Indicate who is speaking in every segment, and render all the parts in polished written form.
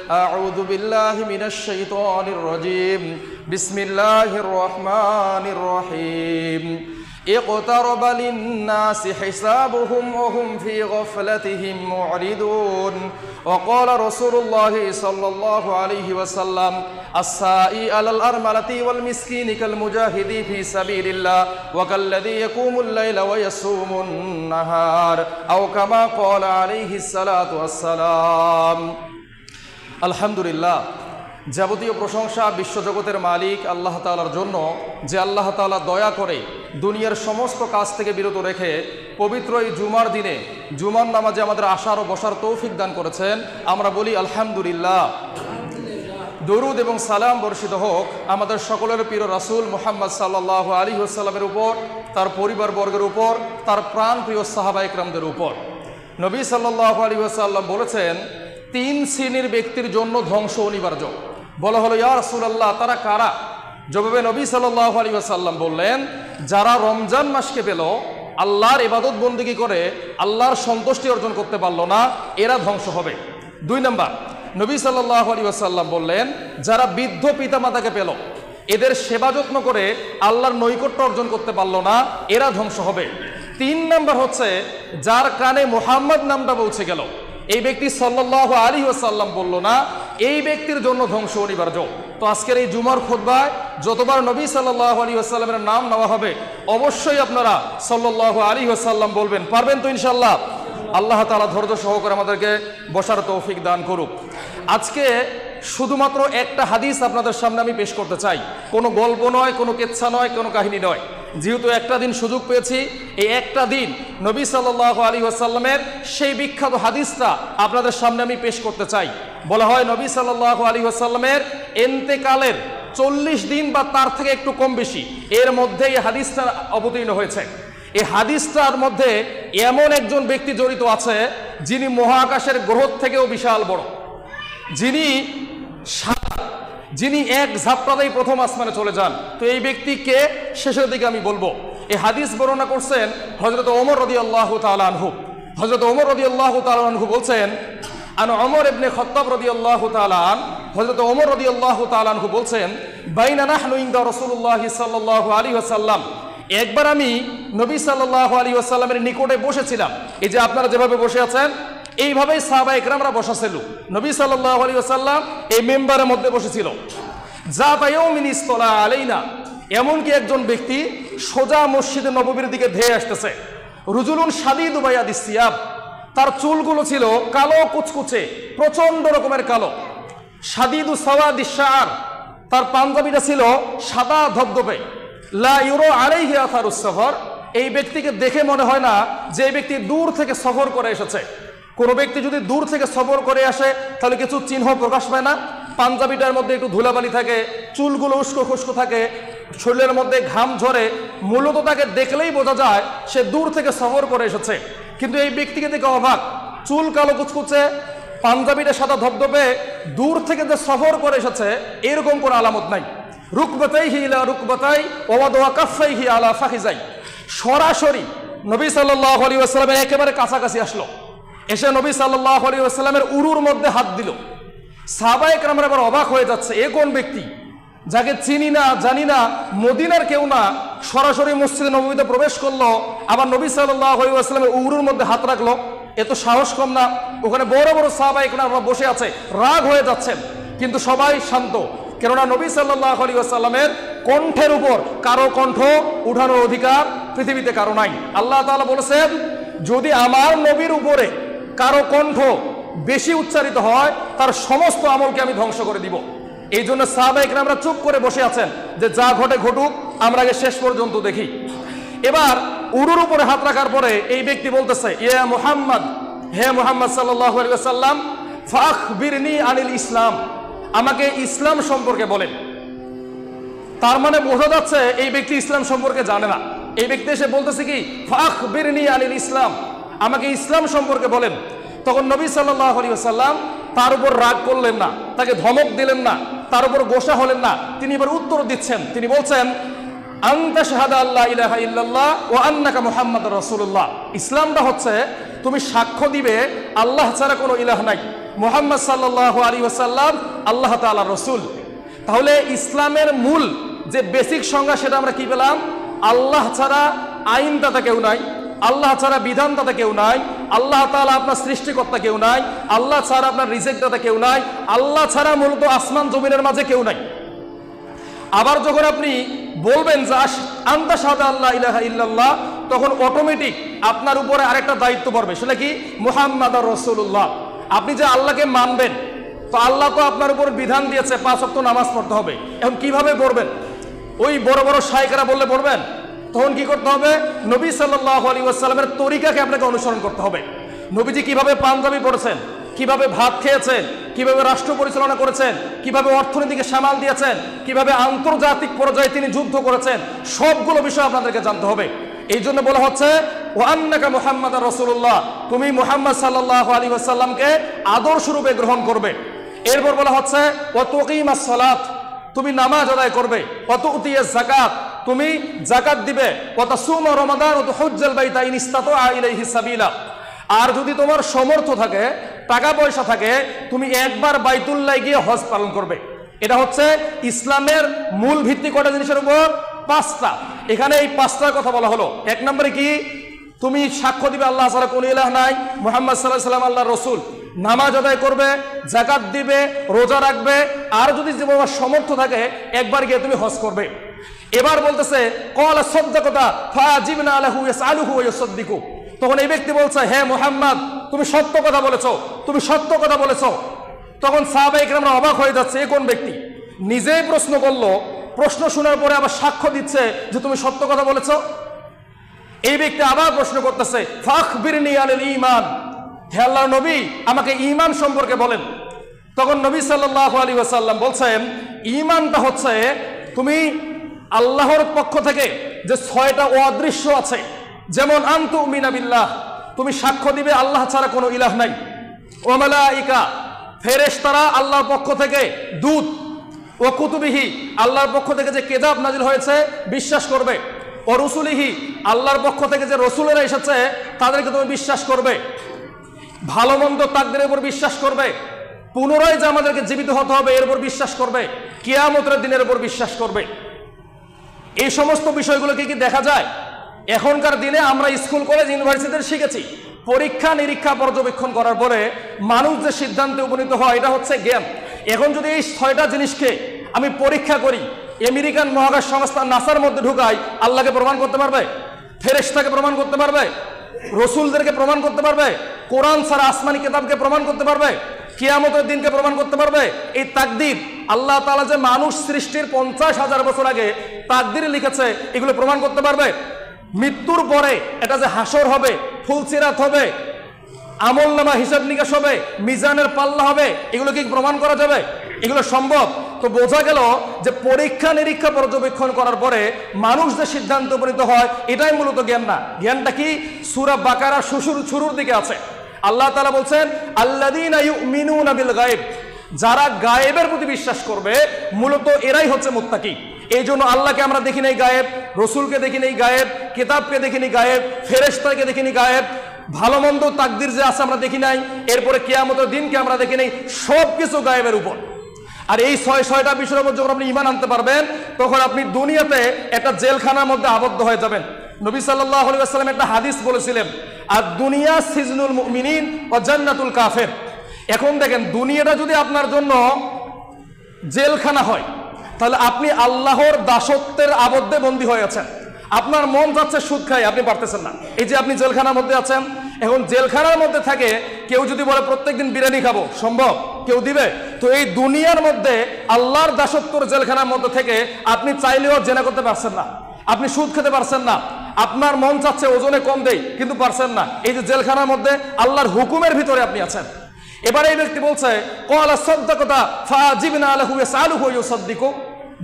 Speaker 1: আউযু বিল্লাহি মিনাশ শাইতানির রাজীম। বিসমিল্লাহির রহমানির রহিম। اقترب للناس حسابهم وهم في غفلتهم معرضون وقال رسول الله صلى الله عليه وسلم السائي على الأرملة والمسكين كالمجاهد في سبيل الله وكالذي يقوم الليل ويصوم النهار أو كما قال عليه الصلاة والسلام। الحمد لله। যাবতীয় প্রশংসা বিশ্বজগতের মালিক আল্লাহ তাআলার জন্য, যে আল্লাহ তাআলা দয়া করে দুনিয়ার সমস্ত কাজ থেকে বিরত রেখে পবিত্র এই জুমার দিনে জুমার নামাজে আমাদের আসার ও বসার তৌফিক দান করেছেন। আমরা বলি আলহামদুলিল্লাহ। দরুদ এবং সালাম বর্ষিত হোক আমাদের সকলের প্রিয় রাসূল মুহাম্মদ সাল্লাল্লাহু আলাইহি ওয়াসাল্লামের উপর, তার পরিবারবর্গের উপর, তার প্রাণ প্রিয় সাহাবায়ে কেরামদের উপর। নবী সাল্লাল্লাহু আলাইহি ওয়াসাল্লাম বলেছেন, 3 শ্রেণীর ব্যক্তির জন্য ধ্বংস অনিবার্য। বলা হলো, ইয়া রাসূলুল্লাহ, তারা কারা? জবাবে নবী সাল্লাল্লাহু আলাইহি ওয়াসাল্লাম বললেন, যারা রমজান মাসকে পেল, আল্লাহর ইবাদত বন্দেগী করে আল্লাহর সন্তুষ্টি অর্জন করতে পারল না, এরা ধ্বংস হবে। 2 নাম্বার, নবী সাল্লাল্লাহু আলাইহি ওয়াসাল্লাম বললেন, যারা বৃদ্ধ পিতামাতাকে পেল, এদের সেবা যত্ন করে আল্লাহর নৈকট্য অর্জন করতে পারল না, এরা ধ্বংস হবে। 3 নাম্বার হচ্ছে, যার কানে মুহাম্মদ নামটা পৌঁছে গেল, এই ব্যক্তি সাল্লাল্লাহু আলাইহি ওয়াসাল্লাম বলল না, এই ব্যক্তির জন্য ধ্বংস অনিবার্য। তো আজকের এই জুমার খুতবায় যতবার নবী সাল্লাল্লাহু আলাইহি ওয়াসাল্লামের নাম নেওয়া হবে, অবশ্যই আপনারা সাল্লাল্লাহু আলাইহি ওয়াসাল্লাম বলবেন। পারবেন তো ইনশাআল্লাহ? আল্লাহ তাআলা ধৈর্য সহকারে আমাদেরকে বসার তৌফিক দান করুক। আজকে শুধুমাত্র একটা হাদিস আপনাদের সামনে আমি পেশ করতে চাই। কোনো গল্প নয়, কোনো কেচ্ছা নয়, কোনো কাহিনী নয়। যেহেতু একটা দিন সুযোগ পেয়েছি, এই একটা দিন নবী সাল্লাল্লাহু আলাইহি ওয়াসাল্লামের সেই বিখ্যাত হাদিসটা আপনাদের সামনে আমি পেশ করতে চাই। বলা হয়, নবী সাল্লাল্লাহু আলাইহি ওয়াসাল্লামের ইন্তেকালের 40 দিন বা তার থেকে একটু কম বেশি এর মধ্যে এই হাদিসটা অবতীর্ণ হয়েছে। এই হাদিসটার মধ্যে এমন একজন ব্যক্তি জড়িত আছে, যিনি মহাকাশের গ্রহ থেকেও বিশাল বড়, যিনি এক ঝাপটাতেই প্রথম আসমানে চলে যান। তো এই ব্যক্তিকে শেষের দিকে আমি বলবো। এই হাদিস বর্ণনা করছেন হযরত ওমর রাদিয়াল্লাহু তাআলা আনহু। হযরত ওমর রাদিয়াল্লাহু তাআলা আনহু বলছেন, আন ওমর ইবনে খাত্তাব রাদিয়াল্লাহু তাআলা আন, হযরত ওমর রাদিয়াল্লাহু তাআলা আনহু বলছেন, বাইনা নাহনু ইনদা রাসূলুল্লাহ সাল্লাল্লাহু আলাইহি ওয়াসাল্লাম, একবার আমি নবী সাল্লাল্লাহু আলাইহি ওয়াসাল্লামের নিকটে বসেছিলাম। এই যে আপনারা যেভাবে বসে আছেন, এইভাবেই সাহাবায়ে কেরামরা বসা ছিল। নবী সাল্লাল্লাহু আলাইহি ওয়াসাল্লাম এই মেম্বারের মধ্যে বসেছিল। যাতা ইয়াউমিন ইসতলা আলাইনা, এমনকি একজন ব্যক্তি সোজা মসজিদে নববীর দিকে ধেয়ে আসতেছে। রুজুলুন শাদীদু বায়াদিস সিয়াব, তার চুলগুলো ছিল কালো কুচকুচে, প্রচন্ড রকমের কালো। শাদীদু সাওয়াদিস শাআর, তার পাঞ্জাবিটা ছিল সাদা ধবধবে। লা ইউরা আলাইহি আথারুস সফর, এই ব্যক্তিকে দেখে মনে হয় না যে এই ব্যক্তি দূর থেকে সফর করে এসেছে। কোনো ব্যক্তি যদি দূর থেকে সফর করে আসে তাহলে কিছু চিহ্ন প্রকাশ পায় না? পাঞ্জাবিটার মধ্যে একটু ধুলাবালি থাকে, চুলগুলো উস্কো খুস্কো থাকে, শরীরের মধ্যে ঘাম ঝরে, মূলত তাকে দেখলেই বোঝা যায় সে দূর থেকে সফর করে এসেছে। কিন্তু এই ব্যক্তিকে দেখে অবাক, চুল কালো কুচকুচে, পাঞ্জাবিটা সাদা ধবধবে, দূর থেকে যে সফর করে এসেছে এরকম কোনো আলামত নাই। রুকবাতাইহি ইলা রুকবাতাই ওয়া ওয়াদা কাফাইহি আলা ফাখিজাই, সরাসরি নবী সাল্লাল্লাহু আলাইহি ওয়াসাল্লামের একেবারে কাছাকাছি আসলো, এসে নবী সাল্লাল্লাহু আলাইহি ওয়াসাল্লামের উরুর মধ্যে হাত দিল। সাহাবায়ে কেরামরা আবার অবাক হয়ে যাচ্ছে, এ কোন ব্যক্তি, যাকে চিনি না জানি না, মদিনার কেউ না, সরাসরি মসজিদে নববীতে প্রবেশ করলো, আবার নবী সাল্লাল্লাহু আলাইহি ওয়াসাল্লামের উরুর মধ্যে হাত রাখলো। এ তো সাহস কম না। ওখানে বড় বড় সাহাবায়ে কেরামরা বসে আছে, রাগ হয়ে যাচ্ছেন, কিন্তু সবাই শান্ত, কেননা নবী সাল্লাল্লাহু আলাইহি ওয়াসাল্লামের কণ্ঠের উপর কারো কণ্ঠ উঠানোর অধিকার পৃথিবীতে কারো নাই। আল্লাহ তাআলা বলেছেন, যদি আমার নবীর উপরে কারো কণ্ঠ বেশি উচ্চারিত হয়, তার সমস্ত আমলকে আমি ধ্বংস করে দিব। এই জন্য সাহাবায়ে কেরামরা চুপ করে বসে আছেন, যে যা ঘটে ঘটুক, আমরা আগে শেষ পর্যন্ত দেখি। এবার উরুর উপরে হাত রাখার পরে এই ব্যক্তি বলতেছে, ইয়া মুহাম্মদ, হে মুহাম্মদ সাল্লাল্লাহু আলাইহি ওয়াসাল্লাম, ফাখবিরনি আনিল ইসলাম, আমাকে ইসলাম সম্পর্কে বলেন। তার মানে বোঝা যাচ্ছে এই ব্যক্তি ইসলাম সম্পর্কে জানে না। এই ব্যক্তি এসে বলতেছে কি, ফাখবিরনি আনিল ইসলাম, আমাকে ইসলাম সম্পর্কে বলেন। তখন নবী সাল্লাল্লাহু আলাইহি ওয়াসাল্লাম তার উপর রাগ করলেন না, তাকে ধমক দিলেন না, তার উপর গোসা হলেন না। তিনি এবার উত্তর দিচ্ছেন, তিনি বলছেন, আনতা শাহাদা আল্লা ইলাহা ইল্লাল্লাহ ওয়া আন্নাকা মুহাম্মাদুর রাসূলুল্লাহ, ইসলামটা হচ্ছে তুমি সাক্ষ্য দিবে আল্লাহ ছাড়া কোনো ইলাহ নাই, মুহাম্মদ সাল্লাল্লাহু আলাইহি ওয়াসাল্লাম আল্লাহ তাআলার রাসূল। তাহলে ইসলামের মূল যে বেসিক সংজ্ঞা সেটা আমরা কি পেলাম? আল্লাহ ছাড়া আইনদাতা কেউ নাই, আল্লাহ ছাড়া বিধানদাতা কেউ নাই, আল্লাহ তাআলা আপনার সৃষ্টিকর্তা কেউ নাই, আল্লাহ ছাড়া আপনার রিজিকদাতা কেউ নাই, আল্লাহ ছাড়া মূলত আসমান জমিনের মাঝে কেউ নাই। আবার যখন আপনি বলবেন যে আনতা শাহাদা আল্লাহ ইলাহা ইল্লাল্লাহ, তখন অটোমেটিক আপনার উপরে আরেকটা দায়িত্ব পড়বে, সেটা কি? মুহাম্মাদুর রাসূলুল্লাহ। আপনি যে আল্লাহকে মানবেন, তো আল্লাহ তো আপনার উপর বিধান দিয়েছে 5 ওয়াক্ত নামাজ পড়তে হবে। এখন কিভাবে পড়বেন? ওই বড় বড় শাইখরা বললে পড়বেন? তখন কি করতে হবে? নবী সাল্লাল্লাহু আলাইহি ওয়াসাল্লামের তরিকাকে আপনাকে অনুসরণ করতে হবে। নবীজি কিভাবে পাঞ্জাবি পড়েছেন, কিভাবে ভাত খেয়েছেন, কিভাবে রাষ্ট্র পরিচালনা করেছেন, কিভাবে অর্থনীতিকে সামাল দিয়েছেন, কিভাবে আন্তর্জাতিক পর্যায়ে তিনি যুদ্ধ করেছেন, সবগুলো বিষয় আপনাদেরকে জানতে হবে। এই জন্য বলা হচ্ছে ওয়া আন্নাকা মুহাম্মাদুর রাসূলুল্লাহ, তুমি মুহাম্মদ সাল্লাল্লাহু আলাইহি ওয়াসাল্লামকে আদর্শ রূপে গ্রহণ করবে। এরপর বলা হচ্ছে ওয়া তুকিমাস সালাত, তুমি নামাজ আদায় করবে। ওয়া তুতিয়াজ যাকাত, তুমি যাকাত দিবে। ওয়া তাসুমা রমাদান ওয়া তুহজ্জাল বাইতা ইন ইসতাতা ইলাইহি সাবিলা, আর যদি তোমার সমর্থ থাকে, টাকা পয়সা থাকে, তুমি একবার বাইতুল্লাহ গিয়ে হজ পালন করবে। এটা হচ্ছে ইসলামের মূল ভিত্তি। কটা জিনিসের উপর? 5টা। এখানে এই 5টার কথা বলা হলো। 1 নম্বরে কি? তুমি সাক্ষ্য দিবে আল্লাহ ছাড়া কোনো ইলাহ নাই, মুহাম্মদ সাল্লাল্লাহু আলাইহি ওয়াসাল্লাম আল্লাহর রাসূল। নামাজ আদায় করবে, যাকাত দিবে, রোজা রাখবে, আর যদি তোমার সমর্থ থাকে একবার গিয়ে তুমি হজ করবে। এবার বলতেছে ক্বালা সাদ্দাকাতা ফাজিবনা লাহু ইয়াসআলুহু ওয়া ইউসাদ্দিকু, তখন এই ব্যক্তি বলছে হে মুহাম্মদ, তুমি সত্য কথা বলেছো, তুমি সত্য কথা বলেছো। তখন সাহাবায়ে কেরামরা অবাক হয়ে যাচ্ছে, এ কোন ব্যক্তি? নিজেই প্রশ্ন করলো, প্রশ্ন শোনার পরে আবার সাক্ষ্য দিচ্ছে যে তুমি সত্য কথা বলেছো। এই ব্যক্তি আবার প্রশ্ন করতেছে ফাখবিরনি আনিল ঈমান, হে আল্লাহর নবী আমাকে ঈমান সম্পর্কে বলেন। তখন নবী সাল্লাল্লাহু আলাইহি ওয়াসাল্লাম বলছেন ঈমানটা হচ্ছে তুমি আল্লাহর পক্ষ থেকে যে 6টা অদৃশ্য আছে, যেমন আনতুমিনা বিল্লাহ, তুমি সাক্ষ্য দিবে আল্লাহ ছাড়া কোনো ইলাহ নাই। ওয়া মালাইকা, ফেরেশতারা আল্লাহর পক্ষ থেকে দূত। ও কুতুবিহি, আল্লাহর পক্ষ থেকে যে কিতাব নাজিল হয়েছে বিশ্বাস করবে। ও রসুলিহি, আল্লাহর পক্ষ থেকে যে রসুলেরা এসেছে তাদেরকে তুমি বিশ্বাস করবে। ভালো মন্দ তাকদীরের উপর বিশ্বাস করবে। পুনরায় যে আমাদেরকে জীবিত হতে হবে এর উপর বিশ্বাস করবে। কিয়ামতের দিনের উপর বিশ্বাস করবে। এই সমস্ত বিষয়গুলোকে কি দেখা যায়? এখনকার দিনে আমরা স্কুল কলেজ ইউনিভার্সিটিতে শিখেছি, পরীক্ষা নিরীক্ষা পর্যবেক্ষণ করার পরে মানুষ যে সিদ্ধান্তে উপনীত হয় এটা হচ্ছে জ্ঞান। এখন যদি এই 6টা জিনিসকে আমি পরীক্ষা করি, আমেরিকান মহাকাশ সংস্থা নাসার মধ্যে ঢুকাই, আল্লাহকে প্রমাণ করতে পারবে? ফেরেশতাকে প্রমাণ করতে পারবে? রসুলদেরকে প্রমাণ করতে পারবে? কোরআন ছাড়া আসমানি কিতাবকে প্রমাণ করতে পারবে? কিয়ামতের দিনকে প্রমাণ করতে পারবে? এই তাকদীর, আল্লাহ তাআলা যে মানুষ সৃষ্টির 50,000 বছর আগে তাকদীর লিখেছে, এগুলো প্রমাণ করতে পারবে? মৃত্যুর পরে এটা যে হাসর হবে, ফুলসিরাত হবে, আমলনামা হিসাব নিকাশ হবে, মিজানের পাল্লা হবে, এগুলো কি প্রমাণ করা যাবে? এগুলো সম্ভব? তো বোঝা গেল যে পরীক্ষা নিরীক্ষা পর্যবেক্ষণ করার পরে মানুষ যে সিদ্ধান্ত উপনীত হয় এটাই মূলত জ্ঞান না। জ্ঞানটা কি? সূরা বাকারার শুরুর দিকে আছে। আল্লাহ তাআলা বলছেন আল্লাযীনা ইউমিনুনা বিল গায়ব, যারা গায়েবের প্রতি বিশ্বাস করবে মূলত এরাই হচ্ছে মুত্তাকি। এই জন্য আল্লাহকে আমরা দেখি নাই গায়েব, রসুলকে দেখি নাই গায়েব, কিতাবকে দেখি নাই গায়েব, ফেরেশতাকে দেখি নাই গায়েব, ভালো মন্দ তাকদীর যে আছে আমরা দেখি নাই, এরপরে কিয়ামতের দিনকে আমরা দেখি নাই, সব কিছু গায়েবের উপর। আর এই 6টা বিষয়ের উপর যখন আপনি ঈমান আনতে পারবেন তখন আপনি দুনিয়াতে একটা জেলখানার মধ্যে আবদ্ধ হয়ে যাবেন। নবী সাল্লাল্লাহু আলাইহি ওয়াসাল্লাম একটা হাদিস বলেছিলেন আর দুনিয়া সিজনুল মুমিনিন ওয়া জান্নাতুল কাফির। এখন দেখেন দুনিয়াটা যদি আপনার জন্য জেলখানা হয় তাহলে আপনি আল্লাহর দাসত্বের আবদ্ধে বন্দী হয়ে আছেন। আপনার মন যাচ্ছে সুদ খাই, আপনি পারতেছেন না। এই যে আপনি জেলখানার মধ্যে আছেন, এখন জেলখানার মধ্যে থাকে কেউ যদি বলে প্রত্যেকদিন বিরিয়ানি খাবো, সম্ভব? কেউ দিবে? তো এই দুনিয়ার মধ্যে আল্লাহর দাসত্বর জেলখানার মধ্যে থেকে আপনি চাইলেও জেনা করতে পারছেন না, আপনি সুদ খেতে পারছেন না, আপনার মন চাচ্ছে ওজনে কম দেই কিন্তু পারছেন না। এই যে জেলখানার মধ্যে আল্লাহর হুকুমের ভিতরে আপনি আছেন। এবার এই ব্যক্তি বলছে ক্বালা সাদ্দাকাতা ফাজিবনা লাহু ইয়াসআলুহু ওয়া ইউসাদ্দিকু,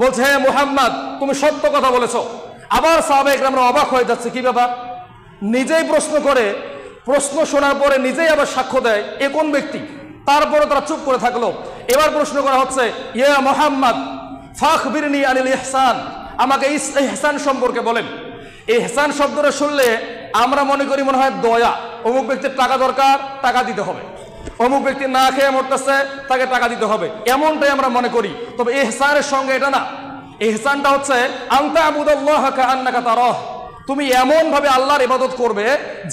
Speaker 1: বলছে হে মুহাম্মদ তুমি সত্য কথা বলেছো। আবার সাহাবায়ে কেরামরা অবাক হয়ে যাচ্ছে, কি ব্যাপার? নিজেই প্রশ্ন করে, প্রশ্ন শোনার পরে নিজেই আবার সাক্ষ্য দেয়, এ কোন ব্যক্তি? তারপরে তারা চুপ করে থাকলো। এবার প্রশ্ন করা হচ্ছে ইয়া মুহাম্মদ ফাখবিরনি আনিল ইহসান, আমাকে ইহসান সম্পর্কে বলেন। ইহসান শব্দটা শুনলে আমরা মনে করি মনে হয় দয়া, অমুক ব্যক্তির টাকা দরকার, টাকা দিতে হবে। অমুক ব্যক্তি না খেয়ে মরতেছে, তাকে টাকা দিতে হবে, এমনটাই আমরা মনে করি। তবে ইহসানের সঙ্গে এটা না। ইহসানটা হচ্ছে আনতা আবুদাল্লাহ কাআন্নাকা তারাহ, তুমি এমন ভাবে আল্লাহর ইবাদত করবে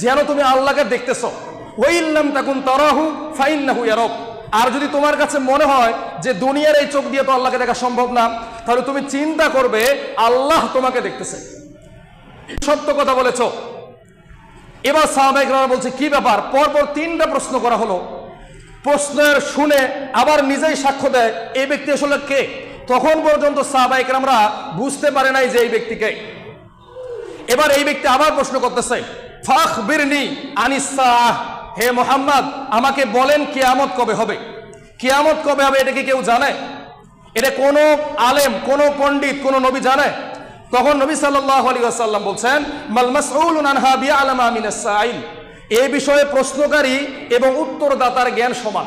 Speaker 1: যেন তুমি আল্লাহকে দেখতেছো। ওয়া ইল্লাম তাকুন তারাহু ফাইন্নাহু ইয়ারাক, আর যদি তোমার কাছে মনে হয় যে দুনিয়ার এই চোখ দিয়ে তো আল্লাহকে দেখা সম্ভব না, তাহলে তুমি চিন্তা করবে আল্লাহ তোমাকে দেখতেছে। সত্য কথা বলেছো। এবার সাহাবায়ে কেরাম বলছে কি ব্যাপার, পরপর 3টা প্রশ্ন করা হলো। প্রশ্নের শুনে আবার নিজেই সাক্ষ্য দেয় এই ব্যক্তি আসলে কে। তখন পর্যন্ত সাহাবায়ে কেরামরা বুঝতে পারে নাই যে এই ব্যক্তিকে। এবার এই ব্যক্তি আবার প্রশ্ন করতেছে, ফাখবিরনি আনিস সাআহ, হে মুহাম্মদ আমাকে বলেন কিয়ামত কবে হবে, কিয়ামত কবে হবে, এটা কি কেউ জানে? এটা কোন আলেম, কোন পণ্ডিত, কোন নবী জানে? তখন নবী সাল্লাল্লাহু আলাইহি ওয়াসাল্লাম বলছেন, মাল মাসউলুন আনহা বিআলামা মিনাস সাইল, এই বিষয়ে প্রশ্নকারী এবং উত্তরদাতার জ্ঞান সমান।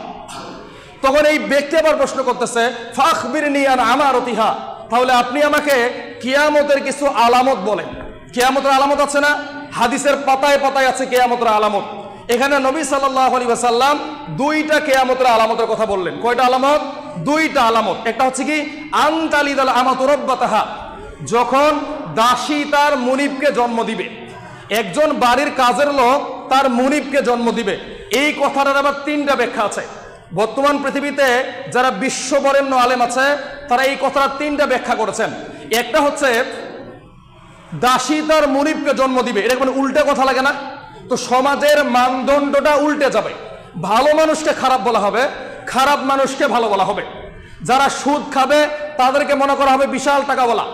Speaker 1: তখন এই ব্যক্তি আবার প্রশ্ন করতেছে, ফাখবিরনি আন আমারাতিহা, তাহলে আপনি আমাকে কিয়ামতের কিছু আলামত বলেন। কিয়ামতের আলামত আছে না, হাদিসের পাতায় পাতায় আছে কিয়ামতের আলামত। এখানে নবী সাল্লাল্লাহু আলাইহি ওয়াসাল্লাম 2টা কিয়ামতের আলামতের কথা বললেন। কয়টা আলামত? 2টা আলামত। একটা হচ্ছে কি আনতালিদাল আমাতু রাব্বাতাহা, যখন দাসী তার মুনিবকে জন্ম দিবে। একজন বাড়ির কাজের লোক তার মুনিবকে জন্ম দিবে। এই কথাটার আবার 3টা ব্যাখ্যা আছে। বর্তমান পৃথিবীতে যারা বিশ্ববরেণ্য আলেম আছে তারা এই কথার 3টা ব্যাখ্যা করেছেন। একটা হচ্ছে দাসী তার মুনিবকে জন্ম দিবে, এটা কোনো উল্টে কথা লাগে না? তো সমাজের মানদণ্ডটা উল্টে যাবে, ভালো মানুষকে খারাপ বলা হবে, খারাপ মানুষকে ভালো বলা হবে। যারা সুদ খাবে তাদেরকে মনে করা হবে বিশাল টাকা বলা,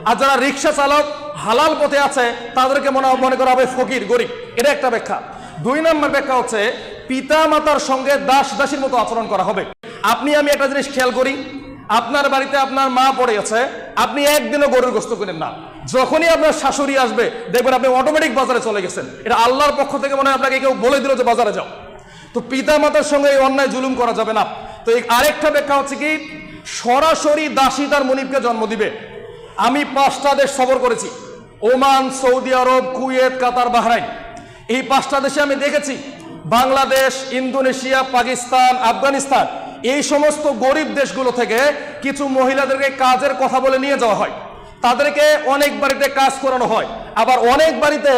Speaker 1: আর যারা রিক্সা চালক হালাল পথে আছে তাদেরকে মনে করা হবে ফকির, গরিব। এটা একটা ব্যাখ্যা। 2 নম্বর ব্যাখ্যা হচ্ছে পিতা মাতার সঙ্গে দাস দাসীর মতো আচরণ করা হবে। আপনি আমি একটা জিনিস খেয়াল করি, আপনার বাড়িতে আপনার মা পড়ে আছে, আপনি একদিনও গরুর গোশত কিনেন না। যখনই আপনার শাশুড়ি আসবে দেখবেন আপনি অটোমেটিক বাজারে চলে গেছেন। এটা আল্লাহর পক্ষ থেকে মনে হয় আপনাকে কেউ বলে দিল যে বাজারে যাও। তো পিতা মাতার সঙ্গে এই অন্যায় জুলুম করা যাবে না। তো এই আরেকটা ব্যাখ্যা হচ্ছে কি সরাসরি দাসী তার মুনিবকে জন্ম দিবে। আমি 5টা দেশ সফর করেছি, ওমান, সৌদি আরব, কুয়েত, কাতার, বাহরাইন। এই 5টা দেশে আমি দেখেছি বাংলাদেশ, ইন্দোনেশিয়া, পাকিস্তান, আফগানিস্তান, এই সমস্ত গরিব দেশগুলো থেকে কিছু মহিলাদেরকে কাজের কথা বলে নিয়ে যাওয়া হয়। তাদেরকে অনেক বাড়িতে কাজ করানো হয়, আবার অনেক বাড়িতে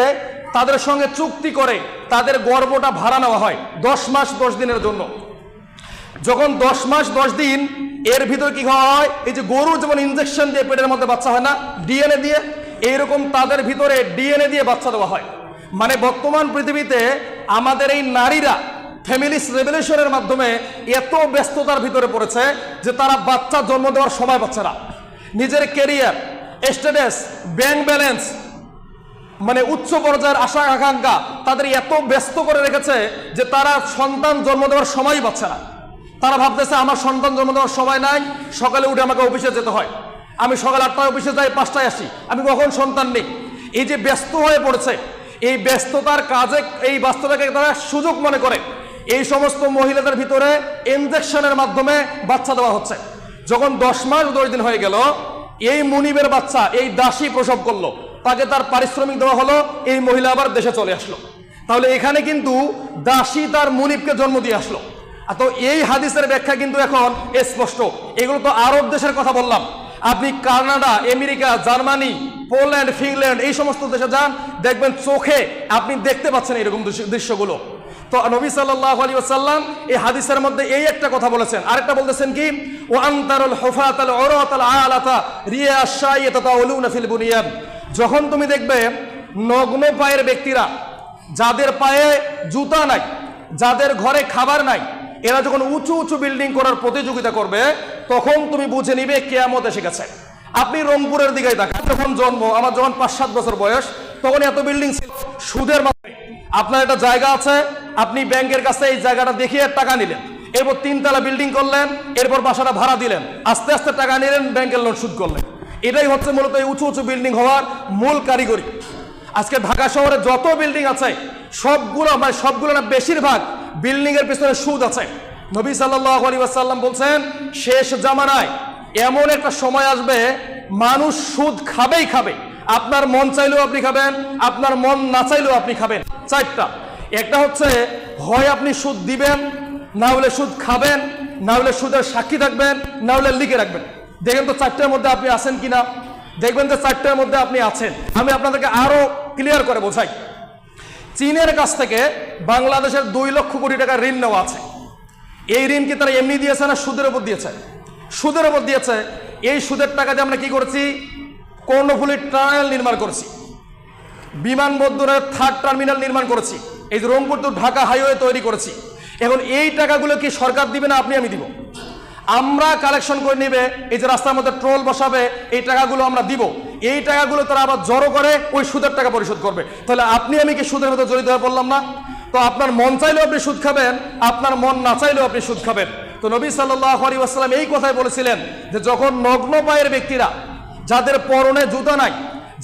Speaker 1: তাদের সঙ্গে চুক্তি করে তাদের গর্ভটা ভাড়া নেওয়া হয় 10 মাস 10 দিনের জন্য। যখন 10 মাস 10 দিন এর ভিতরে কি হয়, এই যে গরুর যেমন ইনজেকশন দিয়ে পেটের মধ্যে বাচ্চা হয় না ডিএনএ দিয়ে, এইরকম তাদের ভিতরে ডিএনএ দিয়ে বাচ্চা দেওয়া হয়। মানে বর্তমান পৃথিবীতে আমাদের এই নারীরা ফ্যামিলিস রেভলিউশনের মাধ্যমে এত ব্যস্ততার ভিতরে পড়েছে যে তারা বাচ্চা জন্ম দেওয়ার সময় পাচ্ছে না। নিজের ক্যারিয়ার, স্ট্যাটাস, ব্যাংক ব্যালেন্স, মানে উচ্চ পর্যায়ের আশা আকাঙ্ক্ষা তাদের এত ব্যস্ত করে রেখেছে যে তারা সন্তান জন্ম দেওয়ার সময়ই পাচ্ছে না। তারা ভাবতেছে আমার সন্তান জন্ম দেওয়ার সময় নাই, সকালে উঠে আমাকে অফিসে যেতে হয়, আমি সকাল 8টায় অফিসে যাই, 5টায় আসি, আমি কখন সন্তান নেই। এই যে ব্যস্ত হয়ে পড়েছে, এই ব্যস্ততার কাজে এই ব্যস্ততাকে তারা সুযোগ মনে করে এই সমস্ত মহিলাদের ভিতরে ইনজেকশনের মাধ্যমে বাচ্চা দেওয়া হচ্ছে। যখন 10 মাস 10 দিন হয়ে গেল, এই মুনিবের বাচ্চা এই দাসী প্রসব করলো, তাকে তার পারিশ্রমিক দেওয়া হলো, এই মহিলা আবার দেশে চলে আসলো। তাহলে এখানে কিন্তু দাসী তার মুনিবকে জন্ম দিয়ে আসলো। তো এই হাদিসের ব্যাখ্যা কিন্তু এখন স্পষ্ট। এগুলো তো আরব দেশের কথা বললাম, আপনি Canada, America, Germany, Poland, Finland এই সমস্ত দেশে যান, দেখবেন চোখে আপনি দেখতে পাচ্ছেন এরকম দৃশ্যগুলো। তো নবী সাল্লাল্লাহু আলাইহি ওয়াসাল্লাম এই হাদিসের মধ্যে এই একটা কথা বলেছেন। আরেকটা বলতেছেন কি, ওয়া আনতারুল হুফাতাল উরাতাল আলাতা রিয়া আশ-শাইয়াতা তাউলুনা ফিল বুনিয়ান, যখন তুমি দেখবে নগ্ন পায়ের ব্যক্তিরা, যাদের পায়ে জুতা নাই, যাদের ঘরে খাবার নাই, এরা যখন উঁচু উঁচু বিল্ডিং করার প্রতিযোগিতা করবে, তখন তুমি বুঝে নিবে কিয়ামত এসে গেছে। আপনি রংপুরের দিকে তাকান, যখন জন্ম, আমার যখন 5-7 বছর বয়স, তখন এত বিল্ডিং ছিল সুদের মাধ্যমে। আপনার একটা জায়গা আছে, আপনি ব্যাংকের কাছে এই জায়গাটা দেখিয়ে টাকা নিলেন, এরপর 3 তলা বিল্ডিং করলেন, এরপর বাসাটা ভাড়া দিলেন, আস্তে আস্তে টাকা নিলেন, ব্যাংকের লোন শোধ করলেন। এটাই হচ্ছে মূলত এই উঁচু উঁচু বিল্ডিং হওয়ার মূল কারিগরি। আজকে ঢাকা শহরে যত বিল্ডিং আছে সবগুলো না বেশিরভাগ বিল্ডিং এর পিছনে সুদ আছে। নবী সাল্লাল্লাহু আলাইহি ওয়াসাল্লাম বলছেন, শেষ জামানায় এমন একটা সময় আসবে মানুষ সুদ খাবেই খাবে। আপনার মন চাইলেও আপনি খাবেন, আপনার মন না চাইলেও আপনি খাবেন। 4টা, একটা হচ্ছে হয় আপনি সুদ দিবেন, না হলে সুদ খাবেন, না হলে সুদের সাক্ষী থাকবেন, না হলে লিখে রাখবেন। দেখেন তো চারটার মধ্যে আপনি আছেন কিনা, দেখবেন যে চারটার মধ্যে আপনি আছেন। আমি আপনাদেরকে আরো ক্লিয়ার করে বোঝাই। চীনের কাছ থেকে বাংলাদেশের 2 লক্ষ কোটি টাকা ঋণ নেওয়া আছে। এই ঋণ কি তারা এমনি দিয়েছে না সুদের উপর দিয়েছে? সুদের উপর দিয়েছে। এই সুদের টাকা দিয়ে আমরা কি করেছি? কর্ণফুলী টার্মিনাল নির্মাণ করেছি, বিমানবন্দরের 3rd টার্মিনাল নির্মাণ করেছি, এই যে রংপুর টু ঢাকা হাইওয়ে তৈরি করেছি। এখন এই টাকাগুলো কি সরকার দিবে না আমি দিব? আমরা কালেকশন করে নিবে, এই যে রাস্তার মধ্যে টোল বসাবে, এই টাকাগুলো আমরা দিব। এই টাকাগুলো তারা আবার জড়ো করে ওই সুদের টাকা পরিশোধ করবে। তাহলে আপনি আমি কি সুদের মধ্যে জড়িত হয়ে বললাম না? তো আপনার মন চাইলেও আপনি সুদ খাবেন, আপনার মন না চাইলেও আপনি সুদ খাবেন। তো নবী সাল্লাল্লাহু আলাইহি ওয়াসাল্লাম এই কথাই বলেছিলেন যে যখন নগ্ন পায়ের ব্যক্তিরা, যাদের পরনে জুতা নাই,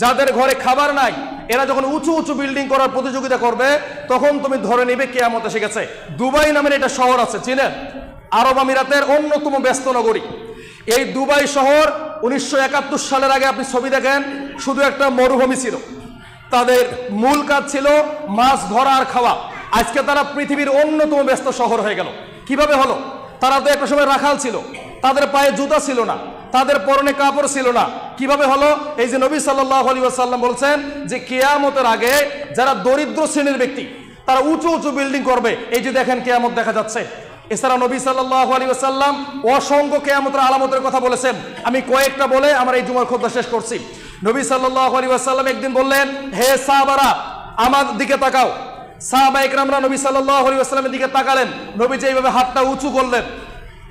Speaker 1: যাদের ঘরে খাবার নাই, এরা যখন উঁচু উঁচু বিল্ডিং করার প্রতিযোগিতা করবে, তখন তুমি ধরে নিবে কিয়ামত এসে গেছে। দুবাই নামের একটা শহর আছে, চিনেন? আরব আমিরাতের অন্যতম ব্যস্ত নগরী। এই দুবাই শহর 1971 সালের আগে আপনি ছবি দেখেন, শুধু একটা মরুভূমি ছিল। তাদের মূল কাজ ছিল মাছ ধরা আর খাওয়া। আজকে তারা পৃথিবীর অন্যতম ব্যস্ত শহর হয়ে গেল। কিভাবে হলো? তারা তো একটা সময় রাখাল ছিল, তাদের পায়ে জুতা ছিল না, তাদের পরনে কাপড় ছিল না। কিভাবে হলো? এই যে নবী সাল্লাল্লাহু আলাইহি ওয়াসাল্লাম বলছেন যে কিয়ামতের আগে যারা দরিদ্র শ্রেণীর ব্যক্তি, তারা উঁচু উঁচু বিল্ডিং করবে। এই যে দেখেন কিয়ামত দেখা যাচ্ছে। এছাড়া নবী সাল্লাল্লাহু আলাইহি ওয়াসাল্লাম অসংখ্য কিয়ামতের আলামতের কথা বলেছেন। আমি কয়েকটা বলে আমার এই জুমার খুতবা শেষ করছি। নবী সাল্লাল্লাহু আলাইহি ওয়াসাল্লাম একদিন বললেন, হে সাহাবারা আমার দিকে তাকাও। সাহাবা ইকরামরা নবী সাল্লাল্লাহু আলাইহি ওয়াসাল্লামের দিকে তাকালেন। নবী যে এইভাবে হাতটা উঁচু করলেন,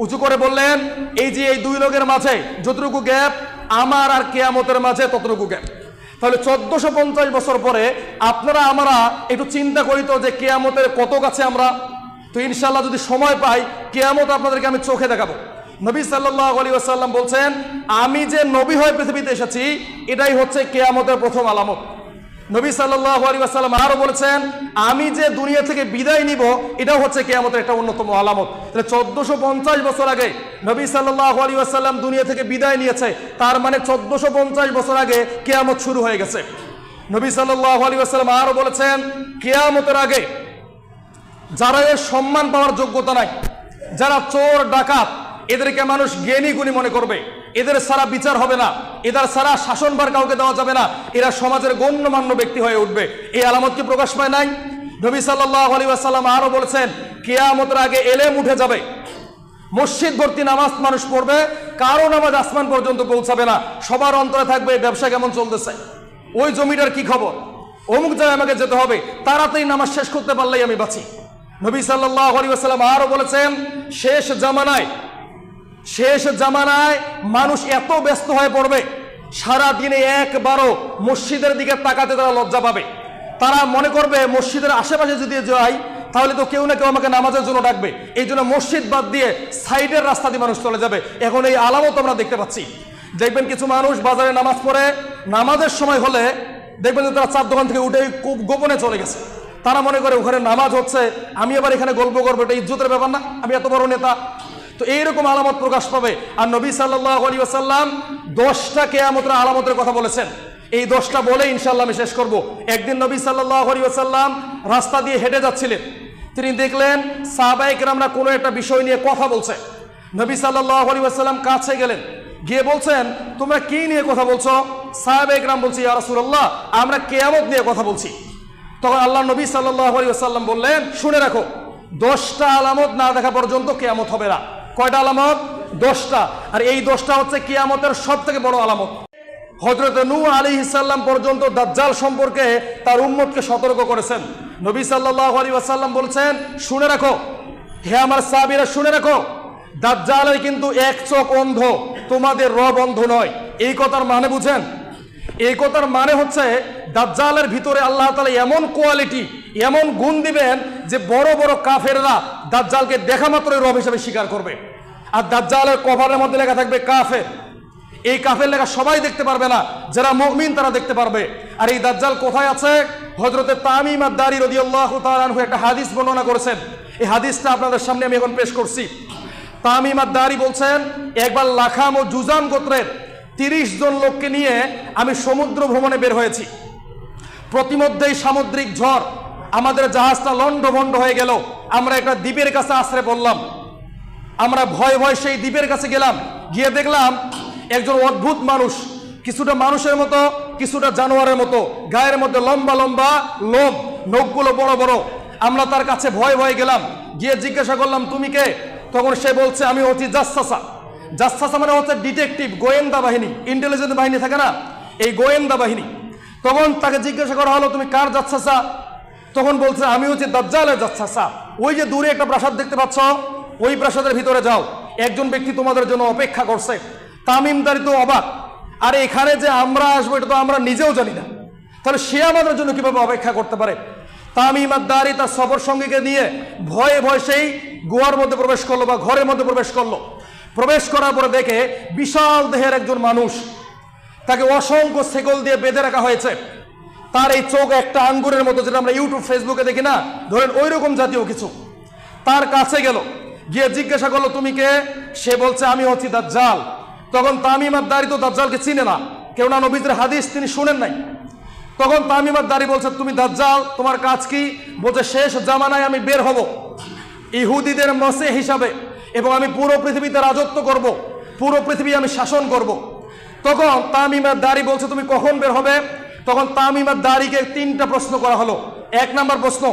Speaker 1: উঁচু করে বললেন, এই যে এই 2 লোকের মাঝে যতটুকু গ্যাপ, আমার আর কিয়ামতের মাঝে ততটুকু গ্যাপ। তাহলে 1450 বছর পরে আপনারা আমরা একটু চিন্তা করি তো যে কিয়ামতের কত কাছে আমরা। তো ইনশাআল্লাহ যদি সময় পাই, কিয়ামত আপনাদেরকে আমি চোখে দেখাবো। নবী সাল্লাল্লাহু আলাইহি ওয়াসাল্লাম বলছেন, আমি যে নবী হয়ে পৃথিবীতে এসেছি, এটাই হচ্ছে কিয়ামতের প্রথম আলামত। নবী সাল্লাল্লাহু আলাইহি ওয়াসাল্লাম আরো বলেছেন, আমি যে দুনিয়া থেকে বিদায় নিব, এটাও হচ্ছে কিয়ামতের একটা অন্যতম আলামত। তাহলে 1450 বছর আগে নবী সাল্লাল্লাহু আলাইহি ওয়াসাল্লাম দুনিয়া থেকে বিদায় নিয়েছে, তার মানে 1450 বছর আগে কিয়ামত শুরু হয়ে গেছে। নবী সাল্লাল্লাহু আলাইহি ওয়াসাল্লাম আরো বলেছেন, কিয়ামতের আগে যারা এর সম্মান পাওয়ার যোগ্যতা নাই, যারা চোর ডাকাত, এদেরকে মানুষ জ্ঞানী গুণী মনে করবে, এদের ছাড়া বিচার হবে না, এদের ছাড়া শাসনভার কাউকে দেওয়া যাবে না, এরা সমাজের গণ্যমান্য ব্যক্তি হয়ে উঠবে। এই আলামত কি প্রকাশ পায় নাই? নবী সাল্লাল্লাহু আলাইহি ওয়াসাল্লাম আরো বলেছেন, কিয়ামতের আগে এলেম উঠে যাবে, মসজিদ ভর্তি নামাজ মানুষ পড়বে, কারো নামাজ আসমান পর্যন্ত পৌঁছাবে না। সবার অন্তরে থাকবে ব্যবসা কেমন চলতেছে, ওই জমিটার কি খবর, অমুক জায়গায় আমাকে যেতে হবে, তাড়াতাড়ি নামাজ শেষ করতে পারলেই আমি বাঁচি। নবী সাল্লাল্লাহু আলাইহি ওয়াসাল্লাম আরো বলেছেন, শেষ জামানায় মানুষ এত ব্যস্ত হয়ে পড়বে, সারা দিনে একবারও মসজিদের দিকে তাকাতে তারা লজ্জা পাবে। তারা মনে করবে মসজিদের আশেপাশে যদি যাই তাহলে তো কেউ না কেউ আমাকে নামাজের জন্য ডাকবে, এই জন্য মসজিদ বাদ দিয়ে সাইডের রাস্তা দিয়ে মানুষ চলে যাবে। এখন এই আলামত আমরা দেখতে পাচ্ছি। দেখবেন কিছু মানুষ বাজারে নামাজ পড়ে, নামাজের সময় হলে দেখবেন যে তারা 4 দোকান থেকে উঠে খুব গোপনে চলে গেছে। তারা মনে করে ওখানে নামাজ হচ্ছে, আমি আবার এখানে গল্প করবো, এটা ইজ্জতের ব্যাপার না, আমি এত বড় নেতা। তো এইরকম আলামত প্রকাশ পাবে। আর নবী সাল্লাল্লাহু আলাইহি ওয়াসাল্লাম 10টা কিয়ামতের আলামতের কথা বলেছেন। এই 10টা বলে ইনশাআল্লাহ আমি শেষ করব। একদিন নবী সাল্লাল্লাহু আলাইহি ওয়াসাল্লাম রাস্তা দিয়ে হেঁটে যাচ্ছিলেন, তিনি দেখলেন সাহাবায়ে কেরামরা কোনো একটা বিষয় নিয়ে কথা বলছে। নবী সাল্লাল্লাহু আলাইহি ওয়াসাল্লাম কাছে গেলেন, গিয়ে বলছেন, তোমরা কি নিয়ে কথা বলছো? সাহাবায়ে কেরাম বলছে, ইয়া রাসূলুল্লাহ, আমরা কিয়ামত নিয়ে কথা বলছি। তখন আল্লাহ নবী সাল্লাল্লাহু আলাইহি ওয়াসাল্লাম বললেন, শুনে রাখো, 10টা আলামত না দেখা পর্যন্ত কিয়ামত হবে না। কয়টা আলামত? 10টা। আর এই 10টা হচ্ছে কিয়ামতের সবথেকে বড় আলামত। হযরত নূহ আলাইহিস সালাম পর্যন্ত দাজ্জাল সম্পর্কে তার উম্মতকে সতর্ক করেছেন। নবী সাল্লাল্লাহু আলাইহি ওয়াসাল্লাম বলছেন, শুনে রাখো হে আমার সাহাবীরা, শুনে রাখো, দাজ্জালের কিন্তু এক চোখ অন্ধ, তোমাদের রব অন্ধ নয়। এই কথার মানে বুঝেন? এই কথার মানে হচ্ছে দাজ্জালের ভিতরে আল্লাহ তাআলা এমন কোয়ালিটি, এমন গুণ দিবেন যে বড় বড় কাফেররা দাজ্জালকে দেখা মাত্রই রব হিসেবে স্বীকার করবে। আর দাজ্জালের কভারের মধ্যে লেখা থাকবে কাফের। এই কাফের লেখা সবাই দেখতে পারবে না, যারা মুমিন তারা দেখতে পারবে। আর এই দাজ্জাল কোথায় আছে? হযরতে তামিম আদ-দারি রাদিয়াল্লাহু তাআলা আনহু একটা হাদিস বর্ণনা করেছেন। এই হাদিসটা আপনাদের সামনে আমি এখন পেশ করছি। তামিম আদ-দারি বলছেন, একবার লাখাম ও জুজাম গোত্রের 30 জন লোককে নিয়ে আমি সমুদ্র ভ্রমণে বের হয়েছি। প্রতিমধ্যেই সামুদ্রিক ঝড় আমাদের জাহাজটা লন্ডভন্ড হয়ে গেল, আমরা একটা দ্বীপের কাছে আশ্রয় পড়লাম। আমরা ভয় ভয় সেই দ্বীপের কাছে গেলাম, গিয়ে দেখলাম একজন অদ্ভুত মানুষ, কিছুটা মানুষের মতো কিছুটা জানোয়ারের মতো, গায়ের মধ্যে লম্বা লম্বা লোম, নখগুলো বড় বড়। আমরা তার কাছে ভয় ভয় গেলাম, গিয়ে জিজ্ঞাসা করলাম তুমি কে? তখন সে বলছে আমি হচ্ছি জাসসাসা। জাসসাসা মানে হচ্ছে ডিটেকটিভ, গোয়েন্দা বাহিনী, ইন্টেলিজেন্স বাহিনী থাকে না, এই গোয়েন্দা বাহিনী। তখন তাকে জিজ্ঞাসা করা হলো তুমি কার জাসসাসা? তখন বলছে আমি হচ্ছে দাজ্জালের জাসসাসা। ওই যে দূরে একটা প্রাসাদ দেখতে পাচ্ছ, ওই প্রাসাদের ভিতরে যাও, একজন ব্যক্তি তোমাদের জন্য অপেক্ষা করছে। তামিমদারি তো অবাক, আর এখানে যে আমরা আসবো এটা তো আমরা নিজেও জানি না, তাহলে সে আমাদের জন্য কিভাবে অপেক্ষা করতে পারে? তামিম আদ-দারি তার সফর সঙ্গীকে নিয়ে ভয়ে ভয়ে সেই গুহার মধ্যে প্রবেশ করলো বা ঘরের মধ্যে প্রবেশ করলো। প্রবেশ করার পরে দেখে বিশাল দেহের একজন মানুষ, তাকে অসংখ্য শেকল দিয়ে বেঁধে রাখা হয়েছে। তার এই চোখ একটা আঙ্গুরের মতো, যেটা আমরা ইউটিউব ফেসবুকে দেখি না, ধরেন ওই রকম জাতীয় কিছু। তার কাছে গেল, গিয়ে জিজ্ঞাসা করলো তুমি কে? সে বলছে আমি হচ্ছি দাজ্জাল। তখন তামিম আদ-দারি তো দাজ্জালকে চিনে না, কেননা নবীদের হাদিস তিনি শুনেন নাই। তখন তামিম আদ-দারি বলছে তুমি দাজ্জাল, তোমার কাজ কি? বলছে শেষ জামানায় আমি বের হব ইহুদিদের মসিহ হিসাবে, এবং আমি পুরো পৃথিবীতে রাজত্ব করব, পুরো পৃথিবী আমি শাসন করব। তখন তামিম আদ-দারি বলছে তুমি কখন বের হবে? তখন তামিম আদ-দারিকে 3টা প্রশ্ন করা হলো। 1 নম্বর প্রশ্ন,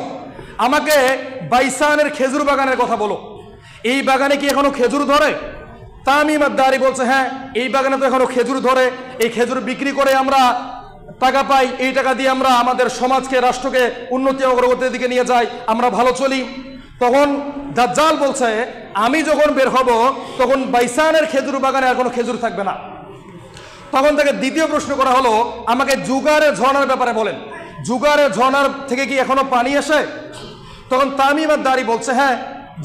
Speaker 1: আমাকে বাইসানের খেজুর বাগানের কথা বলো, এই বাগানে কি এখনো খেজুর ধরে? তামিম আদ-দারি বলছে হ্যাঁ, এই বাগানে তো এখনো খেজুর ধরে, এই খেজুর বিক্রি করে আমরা টাকা পাই, এই টাকা দিয়ে আমরা আমাদের সমাজকে, রাষ্ট্রকে উন্নতি অগ্রগতির দিকে নিয়ে যাই, আমরা ভালো চলি। তখন দাজ্জাল বলছে আমি যখন বের হব তখন বাইসানের খেজুর বাগানে আর কোনো খেজুর থাকবে না। তখন তাকে 2য় প্রশ্ন করা হলো, আমাকে জুগারের ঝর্ণার ব্যাপারে বলেন, জুগারের ঝর্ণার থেকে কি এখনো পানি আসে? তখন তামিম আদ-দারি বলছে হ্যাঁ,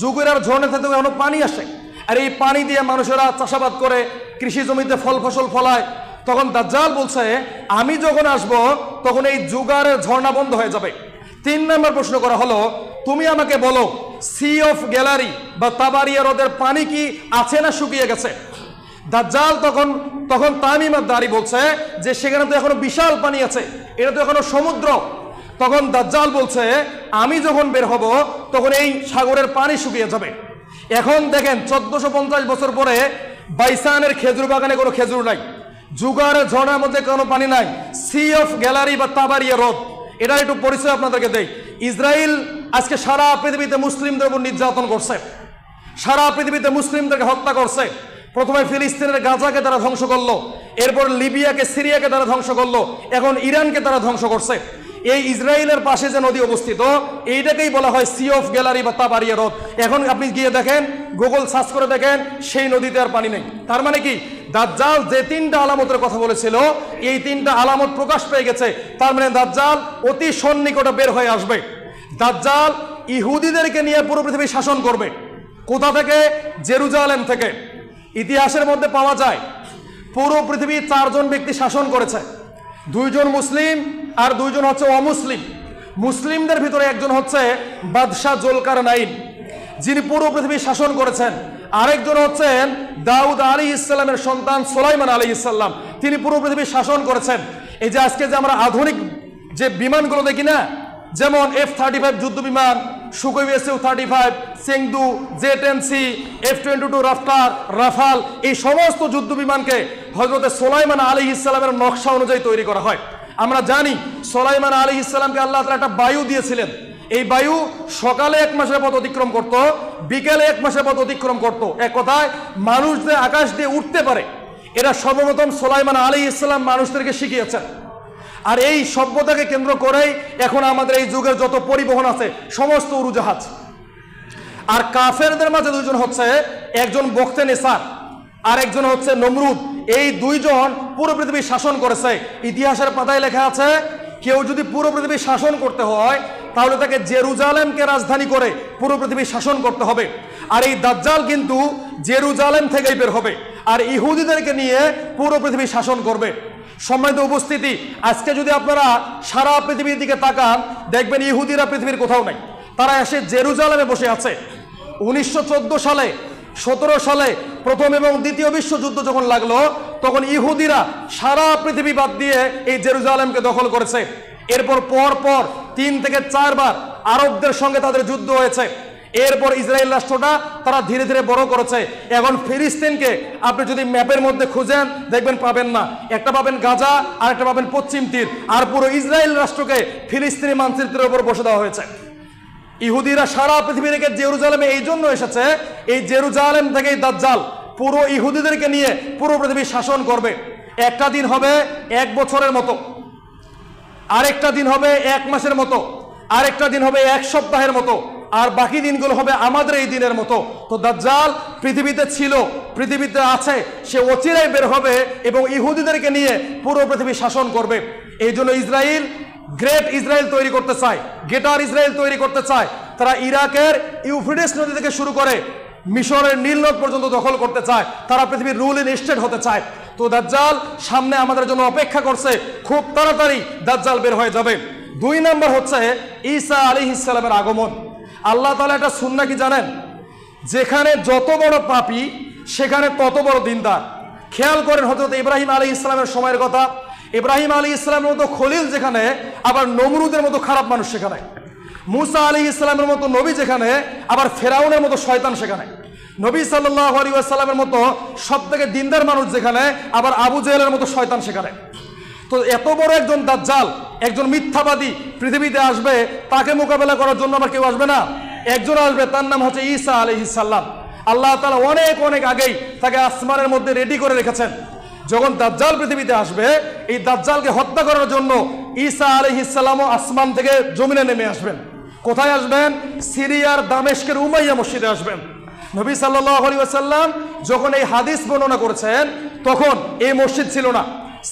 Speaker 1: জুগারের ঝর্ণা থেকে এখনো পানি আসে, আর এই পানি দিয়ে মানুষেরা চাষাবাদ করে, কৃষি জমিতে ফল ফসল ফলায়। তখন দাজ্জাল বলছে আমি যখন আসব তখন এই জুগারের ঝর্ণা বন্ধ হয়ে যাবে। 3 নম্বর প্রশ্ন করা হলো, তুমি আমাকে বলো সি অফ গ্যালারি বা তাবারিয়া হ্রদের পানি কি আছে না শুকিয়ে গেছে? দাজ্জাল তখন তামিম আদ-দারি বলছে যে সেখানে তো এখনো বিশাল পানি আছে, এটা তো এখনো সমুদ্র। তখন দাজ্জাল বলছে আমি যখন বের হব তখন এই সাগরের পানি শুকিয়ে যাবে। এখন দেখেন 1450 বছর পরে বাইসানের খেজুর বাগানে কোনো খেজুর নাই, জুগারের ঝর্ণার মধ্যে কোনো পানি নাই, সি অফ গ্যালারি বা তাবারিয়া হ্রদ। এটা একটু পরিচয় আপনাদেরকে দেই। ইসরায়েল আজকে সারা পৃথিবীতে মুসলিমদের উপর নির্যাতন করছে, সারা পৃথিবীতে মুসলিমদেরকে হত্যা করছে। প্রথমে ফিলিস্তিনের গাজাকে তারা ধ্বংস করলো, এরপর লিবিয়াকে, সিরিয়াকে তারা ধ্বংস করলো, এখন ইরানকে তারা ধ্বংস করছে। এই ইসরায়েলের পাশে যে নদী অবস্থিত, এইটাকেই বলা হয় সি অফ গ্যালারি বা তাবারিয়া হ্রদ। এখন আপনি গিয়ে দেখেন, গুগল সার্চ করে দেখেন, সেই নদীতে আর পানি নেই। তার মানে কি, দাজ্জাল যে 3টা আলামতের কথা বলেছিল, এই 3টা আলামত প্রকাশ পেয়ে গেছে। তার মানে দাজ্জাল অতি সন্নিকটে বের হয়ে আসবে। দাজ্জাল ইহুদিদেরকে নিয়ে পুরো পৃথিবী শাসন করবে। কোথা থেকে? জেরুজালেম থেকে। ইতিহাসের মধ্যে পাওয়া যায় পুরো পৃথিবী 4 জন ব্যক্তি শাসন করেছে, 2 জন মুসলিম আর 2 জন হচ্ছে অমুসলিম। মুসলিমদের ভিতরে একজন হচ্ছে বাদশাহ জুলকারনাইন, যিনি পুরো পৃথিবী শাসন করেছেন। আরেকজন হচ্ছেন দাউদ আলাইহিস সালামের সন্তান সুলাইমান আলাইহিস সালাম, তিনি পুরো পৃথিবী শাসন করেছেন। এই যে আজকে যে আমরা আধুনিক যে বিমানগুলো দেখি না, যেমন F-35 যুদ্ধ বিমান, সুখোই Su-35, চেংদু, জে-10সি, F-22 রাফতার, রাফাল, এই সমস্ত যুদ্ধ বিমানকে হযরত সুলাইমান আলাইহিস সালামের নকশা অনুযায়ী তৈরি করা হয়। আমরা জানি সুলাইমান আলাইহিস সালামকে আল্লাহ তাআলা একটা বায়ু দিয়েছিলেন। এই বায়ু সকালে 1 মাসের পথ অতিক্রম করত, বিকেলে 1 মাসের পথ অতিক্রম করত। এক কথায় মানুষ যে আকাশ দিয়ে উঠতে পারে, এটা সর্বপ্রথম সুলাইমান আলাইহিস সালাম মানুষদেরকে শিখিয়েছেন। আর এই সভ্যতাকে কেন্দ্র করেই এখন আমাদের এই যুগের যত পরিবহন আছে সমস্ত উড়োজাহাজ। আর কাফেরদের মাঝে 2 জন হচ্ছে, একজন বখতে নেসার আর একজন হচ্ছে নমরুদ। এই 2 জন পুরো পৃথিবী শাসন করেছে। ইতিহাসের পাতায় লেখা আছে, কেউ যদি পুরো পৃথিবী শাসন করতে হয় তাহলে তাকে জেরুজালেমকে রাজধানী করে পুরো পৃথিবী শাসন করতে হবে। আর এই দাজ্জাল কিন্তু জেরুজালেম থেকেই বের হবে আর ইহুদিদেরকে নিয়ে পুরো পৃথিবী শাসন করবে। সম্মানিত উপস্থিতি, আজকে যদি আপনারা সারা পৃথিবীর দিকে তাকান, দেখবেন ইহুদিরা পৃথিবীর কোথাও নাই, তারা এসে জেরুজালেমে বসে আছে। 1914 সালে, 17 সালে প্রথম এবং দ্বিতীয় বিশ্বযুদ্ধ যখন লাগলো, তখন ইহুদিরা সারা পৃথিবী বাদ দিয়ে এই জেরুজালেমকে দখল করেছে। এরপর পর 3 থেকে 4 বার আরবদের সঙ্গে তাদের যুদ্ধ হয়েছে। এরপর ইসরায়েল রাষ্ট্রটা তারা ধীরে ধীরে বড় করেছে। এখন ফিলিস্তিনকে আপনি যদি ম্যাপের মধ্যে খুঁজেন দেখবেন পাবেন না, একটা পাবেন গাজা আর একটা পাবেন পশ্চিম তীর, আর পুরো ইসরায়েল রাষ্ট্রকে ফিলিস্তিনি মানচিত্রের উপর বসে দেওয়া হয়েছে। ইহুদিরা সারা পৃথিবী থেকে জেরুজালেমে এই জন্য এসেছে, এই জেরুজালেম থেকেই দাজ্জাল পুরো ইহুদিদেরকে নিয়ে পুরো পৃথিবী শাসন করবে। একটা দিন হবে 1 বছরের মতো, আরেকটা দিন হবে 1 মাসের মতো, আরেকটা দিন হবে 1 সপ্তাহের মতো, আর বাকি দিনগুলো হবে আমাদের এই দিনের মতো। তো দাজ্জাল পৃথিবীতে ছিল, পৃথিবীতে আছে, সে অচিরেই বের হবে এবং ইহুদিদেরকে নিয়ে পুরো পৃথিবী শাসন করবে। এই জন্য ইসরায়েল গ্রেট ইসরায়েল তৈরি করতে চায়, গ্রেটার ইসরায়েল তৈরি করতে চায়। তারা ইরাকের ইউফ্রেটিস নদী থেকে শুরু করে মিশরের নীল নদ পর্যন্ত দখল করতে চায়। তারা পৃথিবীর রুল ইন স্টেট হতে চায়। তো দাজ্জাল সামনে আমাদের জন্য অপেক্ষা করছে, খুব তাড়াতাড়ি দাজ্জাল বের হয়ে যাবে। 2 নম্বর হচ্ছে ঈসা আলাইহিস সালামের আগমন। আল্লাহ তাআলা এটা সুন্নাহ কি জানেন? যেখানে যত বড় পাপী সেখানে তত বড় দিনদার। খেয়াল করেন হযরত ইব্রাহিম আলাইহিস সালামের সময়ের কথা। ইব্রাহিম আলাইহিস সালামের মতো খলিল যেখানে, আবার নমরুদের মতো খারাপ মানুষ সেখানে। মুসা আলাইহিস সালামের মতো নবী যেখানে, আবার ফেরাউনের মতো শয়তান সেখানে। নবী সাল্লাল্লাহু আলাইহি ওয়াসাল্লামের মতো সবথেকে দিনদার মানুষ যেখানে, আবার আবু জেহেলের মতো শয়তান সেখানে। তো এত বড় একজন দাজ্জাল, একজন মিথ্যাবাদী পৃথিবীতে আসবে, তাকে মোকাবেলা করার জন্য আবার কেউ আসবে না? একজন আসবে, তার নাম হচ্ছে ঈসা আলাইহিস সালাম। আল্লাহ তাআলা অনেক আগেই তাকে আসমানের মধ্যে রেডি করে রেখেছেন। যখন দাজ্জাল পৃথিবীতে আসবে, এই দাজ্জালকে হত্যা করার জন্য ঈসা আলাইহিস সালামও আসমান থেকে জমিনে নেমে আসবেন। কোথায় আসবেন? সিরিয়ার দামেস্কের উমাইয়া মসজিদে আসবেন। নবী সাল্লাল্লাহু আলাইহি ওয়াসাল্লাম যখন এই হাদিস বর্ণনা করেছেন, তখন এই মসজিদ ছিল না,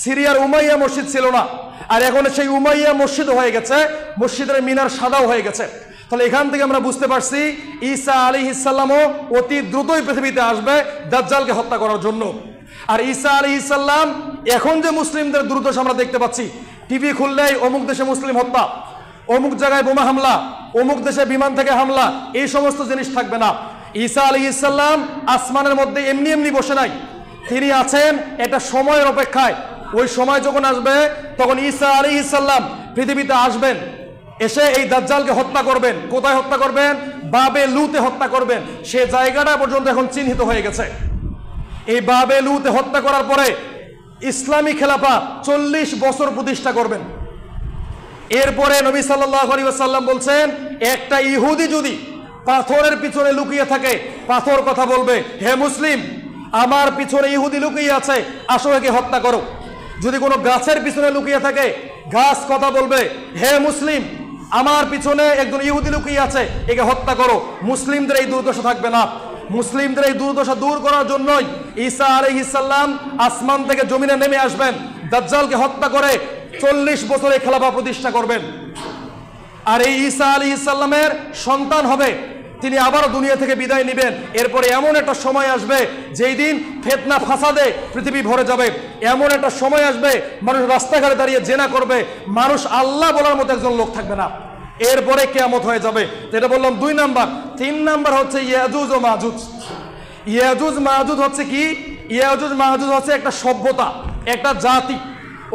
Speaker 1: সিরিয়ার উমাইয়া মসজিদ ছিল না। আর এখন সেই উমাইয়া মসজিদ হয়ে গেছে, মসজিদের মিনার সাদাও হয়ে গেছে। তাহলে এখান থেকে আমরা বুঝতে পারছি ঈসা আলাইহিস সালামও অতি দ্রুতই পৃথিবীতে আসবে দাজ্জালকে হত্যা করার জন্য। আর ঈসা আলাইহিস সালাম এখন যে মুসলিমদের দুর্দশা আমরা দেখতে পাচ্ছি, টিভি খুললেই অমুক দেশে মুসলিম হত্যা, অমুক জায়গায় বোমা হামলা, অমুক দেশে বিমান থেকে হামলা, এই সমস্ত জিনিস থাকবে না। ঈসা আলাইহিস সালাম আসমানের মধ্যে এমনি বসে নাই, তিনি আছেন একটা সময়ের অপেক্ষায়। ওই সময় যখন আসবে তখন ঈসা আলাইহিস সালাম পৃথিবীতে আসবেন, এসে এই দাজ্জালকে হত্যা করবেন। কোথায় হত্যা করবেন? বাবে লুতে হত্যা করবেন। সে জায়গাটা পর্যন্ত এখন চিহ্নিত হয়ে গেছে। এই বাবে লুতে হত্যা করার পরে ইসলামী খেলাফা 40 বছর প্রতিষ্ঠা করবেন। এরপরে নবী সাল্লাল্লাহু আলাইহি ওয়াসাল্লাম বলছেন, একটা ইহুদি যদি পাথরের পিছনে লুকিয়ে থাকে, পাথর কথা বলবে, হে মুসলিম, আমার পিছনে ইহুদি লুকিয়ে আছে, আসো একে হত্যা করো। যদি কোনো গাছের পিছনে লুকিয়ে থাকে, গাছ কথা বলবে, হে মুসলিম, আমার পিছনে একজন ইহুদি লুকিয়ে আছে, একে হত্যা করো। মুসলিমদের এই দুর্দশা থাকবে না। মুসলিমদের এই দুর্দশা দূর করার জন্যই ঈসা আলাইহিস সালাম আসমান থেকে জমিনে নেমে আসবেন, দাজ্জালকে হত্যা করে 40 বছরে খেলাফা প্রতিষ্ঠা করবেন। আর এই ঈসা আলাইহিস সালামের সন্তান হবে, তিনি আবারও দুনিয়া থেকে বিদায় নেবেন। এরপরে এমন একটা সময় আসবে যেই দিন ফিতনা ফাসাদে পৃথিবী ভরে যাবে। এমন একটা সময় আসবে মানুষ রাস্তাঘাটে দাঁড়িয়ে জেনা করবে, মানুষ আল্লাহ বলার মতো একজন লোক থাকবে না। এরপরে কিয়ামত হয়ে যাবে। যেটা বললাম 2 নাম্বার। 3 নাম্বার হচ্ছে ইয়াজুজ ও মাজুজ। ইয়াজুজ মাজুজ হচ্ছে কি? ইয়াজুজ মাজুজ হচ্ছে একটা সভ্যতা, একটা জাতি।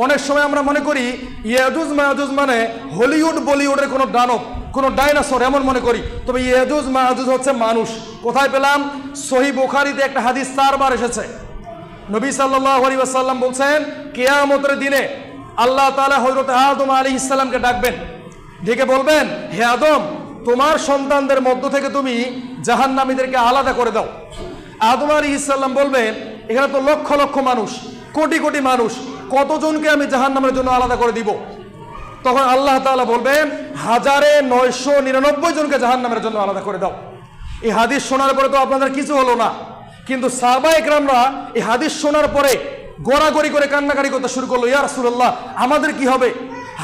Speaker 1: অনেক সময় আমরা মনে করি ইয়াজুজ মাজুজ মানে হলিউড বলিউডের কোনো দানব, কোনো ডাইনোসর, এমন মনে করি। তবে ইয়াজুজ মাজুজ হচ্ছে মানুষ। কোথায় পেলাম? সহিহ বুখারীতে একটা হাদিস 4 বার এসেছে। নবী সাল্লাল্লাহু আলাইহি ওয়াসাল্লাম বলছেন, কিয়ামতের দিনে আল্লাহ তাআলা হযরত আদম আলাইহিস সালামকে ডাকবেন, ডেকে বলবেন, হে আদম, তোমার সন্তানদের মধ্য থেকে তুমি জাহান্নামীদেরকে আলাদা করে দাও। আদম আলাইহিস সালাম বলবেন, এখানে তো লক্ষ লক্ষ মানুষ, কোটি কোটি মানুষ, কতজনকে আমি জাহান্নামের জন্য আলাদা করে দিব? তখন আল্লাহ তাআলা বলবেন, 1999 জনকে জাহান্নামের জন্য আলাদা করে দাও। এই হাদিস শোনার পরে তো আপনাদের কিছু হলো না, কিন্তু সাহাবায়ে কেরামরা এই হাদিস শোনার পরে গড়াগড়ি করে কান্নাকাটি করতে শুরু করলো, ইয়া রাসূলুল্লাহ, আমাদের কি হবে?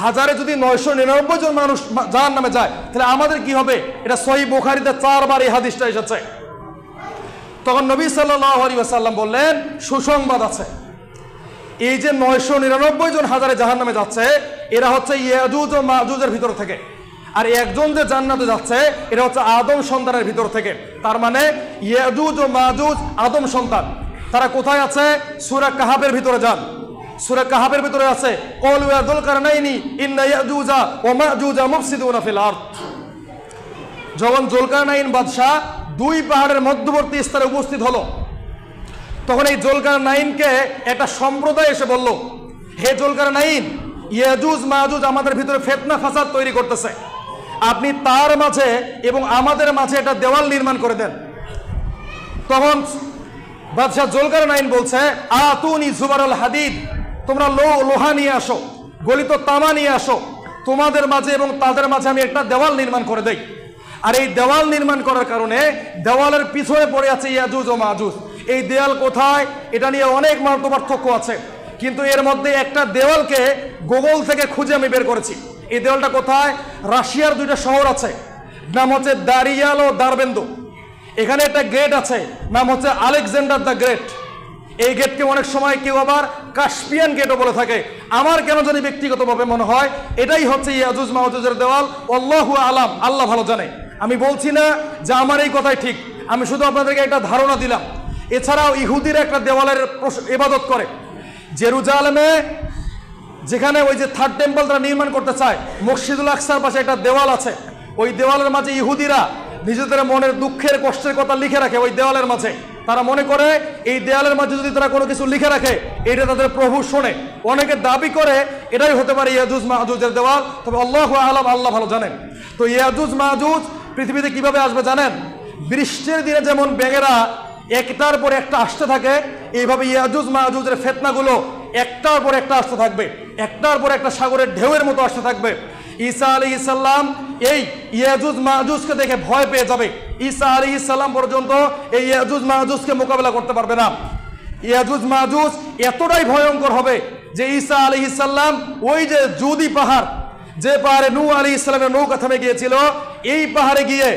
Speaker 1: 1000-এ যদি 999 জন মানুষ জাহান্নামে যায়, তাহলে আমাদের কি হবে? এটা সহিহ বুখারীতে 4 বার এই হাদিসটা এসেছে। তখন নবী সাল্লাল্লাহু আলাইহি ওয়াসাল্লাম বললেন, সুসংবাদ আছে। এই যে 999 জন 1000-এ জাহান্নামে যাচ্ছে, এরা হচ্ছে ইয়াজুজ ও মাজুজের ভিতর থেকে। আর একজন যে জান্নাতে যাচ্ছে, এটা হচ্ছে আদম সন্তানের ভিতর থেকে। তার মানে ইয়াজুজ ও মাজুজ আদম সন্তান। তারা কোথায় আছে? সূরা কাহাফের ভিতরে যান। সূরা কাহাফের ভিতরে আছে, ক্বালু ইয়া যুলকারনাইনি ইন্না ইয়াজুজা ওয়া মাজুজা মুফসিদুনা ফিল আরদ। যখন যুলকারনাইন বাদশাহ দুই পাহাড়ের মধ্যবর্তী স্তরে উপস্থিত হলো, তখন এই যুলকারনাইনকে একটা সম্প্রদায় এসে বলল, হে যুলকারনাইন, ইয়াজুজ মাজুজ আমাদের ভিতরে ফিতনা ফাসাদ তৈরি করতেছে, আপনি তার মাঝে এবং আমাদের মাঝে একটা দেওয়াল নির্মাণ করে দেন। তখন বাদশাহ যুলকারনাইন বলছে, আতুনি জুবারুল হাদিদ, তোমরা লোহা নিয়ে আসো, গলিত তামা নিয়ে আসো, তোমাদের মাঝে এবং তাদের মাঝে আমি একটা দেওয়াল নির্মাণ করে দেই। আর এই দেওয়াল নির্মাণ করার কারণে দেওয়ালের পিছনে পড়ে আছে ইয়াজুজ ও মাজুজ। এই দেওয়াল কোথায়, এটা নিয়ে অনেক মত পার্থক্য আছে, কিন্তু এর মধ্যে একটা দেওয়ালকে গুগল থেকে খুঁজে আমি বের করেছি। এই দেওয়ালটা কোথায়? রাশিয়ার দুইটা শহর আছে, নাম হচ্ছে দারিয়াল ও দারবেন্দু। এখানে একটা গেট আছে, নাম হচ্ছে আলেকজান্ডার দ্য গ্রেট। এই গেটকে অনেক সময় কেউ আবার কাস্পিয়ান গেটও বলে থাকে। আমার কেন জানি ব্যক্তিগতভাবে মনে হয় এটাই হচ্ছে ইয়াজুজ মাহুজের দেওয়াল। আল্লাহু আলাম, আল্লাহ ভালো জানে। আমি বলছি না যে আমার এই কথাই ঠিক, আমি শুধু আপনাদেরকে একটা ধারণা দিলাম। এছাড়াও ইহুদিরা একটা দেওয়ালের ইবাদত করে জেরুজালেমে, যেখানে ওই যে থার্ড টেম্পল তারা নির্মাণ করতে চায়, মসজিদুল আকসার পাশে একটা দেওয়াল আছে। ওই দেওয়ালের মাঝে ইহুদিরা নিজেদের মনের দুঃখের কষ্টের কথা লিখে রাখে ওই দেওয়ালের মাঝে। তারা মনে করে এই দেওয়ালের মাঝে যদি তারা কোনো কিছু লিখে রাখে এটা তাদের প্রভু শোনে। অনেকে দাবি করে এটাই হতে পারে ইয়াজুজ মাহুজের দেওয়াল, তবে আল্লাহু আলাম, আল্লাহ ভালো জানেন। তো ইয়াজুজ মাহুজ পৃথিবীতে কিভাবে আসবে জানেন? বৃষ্টির দিনে যেমন ব্যাঙেরা একটার পর একটা আসতে থাকে, এইভাবে ইয়াজুজ মাহুজের ফিতনাগুলো একটার পর একটা আসতে থাকবে, একটার পর একটা সাগরের ঢেউয়ের মতো আসতে থাকবে। ঈসা আলাইহিস সালাম এই ইয়াজুজ মাহুজকে দেখে ভয় পেয়ে যাবে। ঈসা আলাইহিস সালাম পর্যন্ত এই ইয়াজুজ মাহুজকে মোকাবেলা করতে পারবে না। ইয়াজুজ মাহুজ এতটাই ভয়ঙ্কর হবে যে ঈসা আলাইহিস সালাম ওই যে জুদি পাহাড়, যে পাহাড়ে নূহ আলাইহিস সালামের নৌকা থেমে গিয়েছিল, এই পাহাড়ে গিয়ে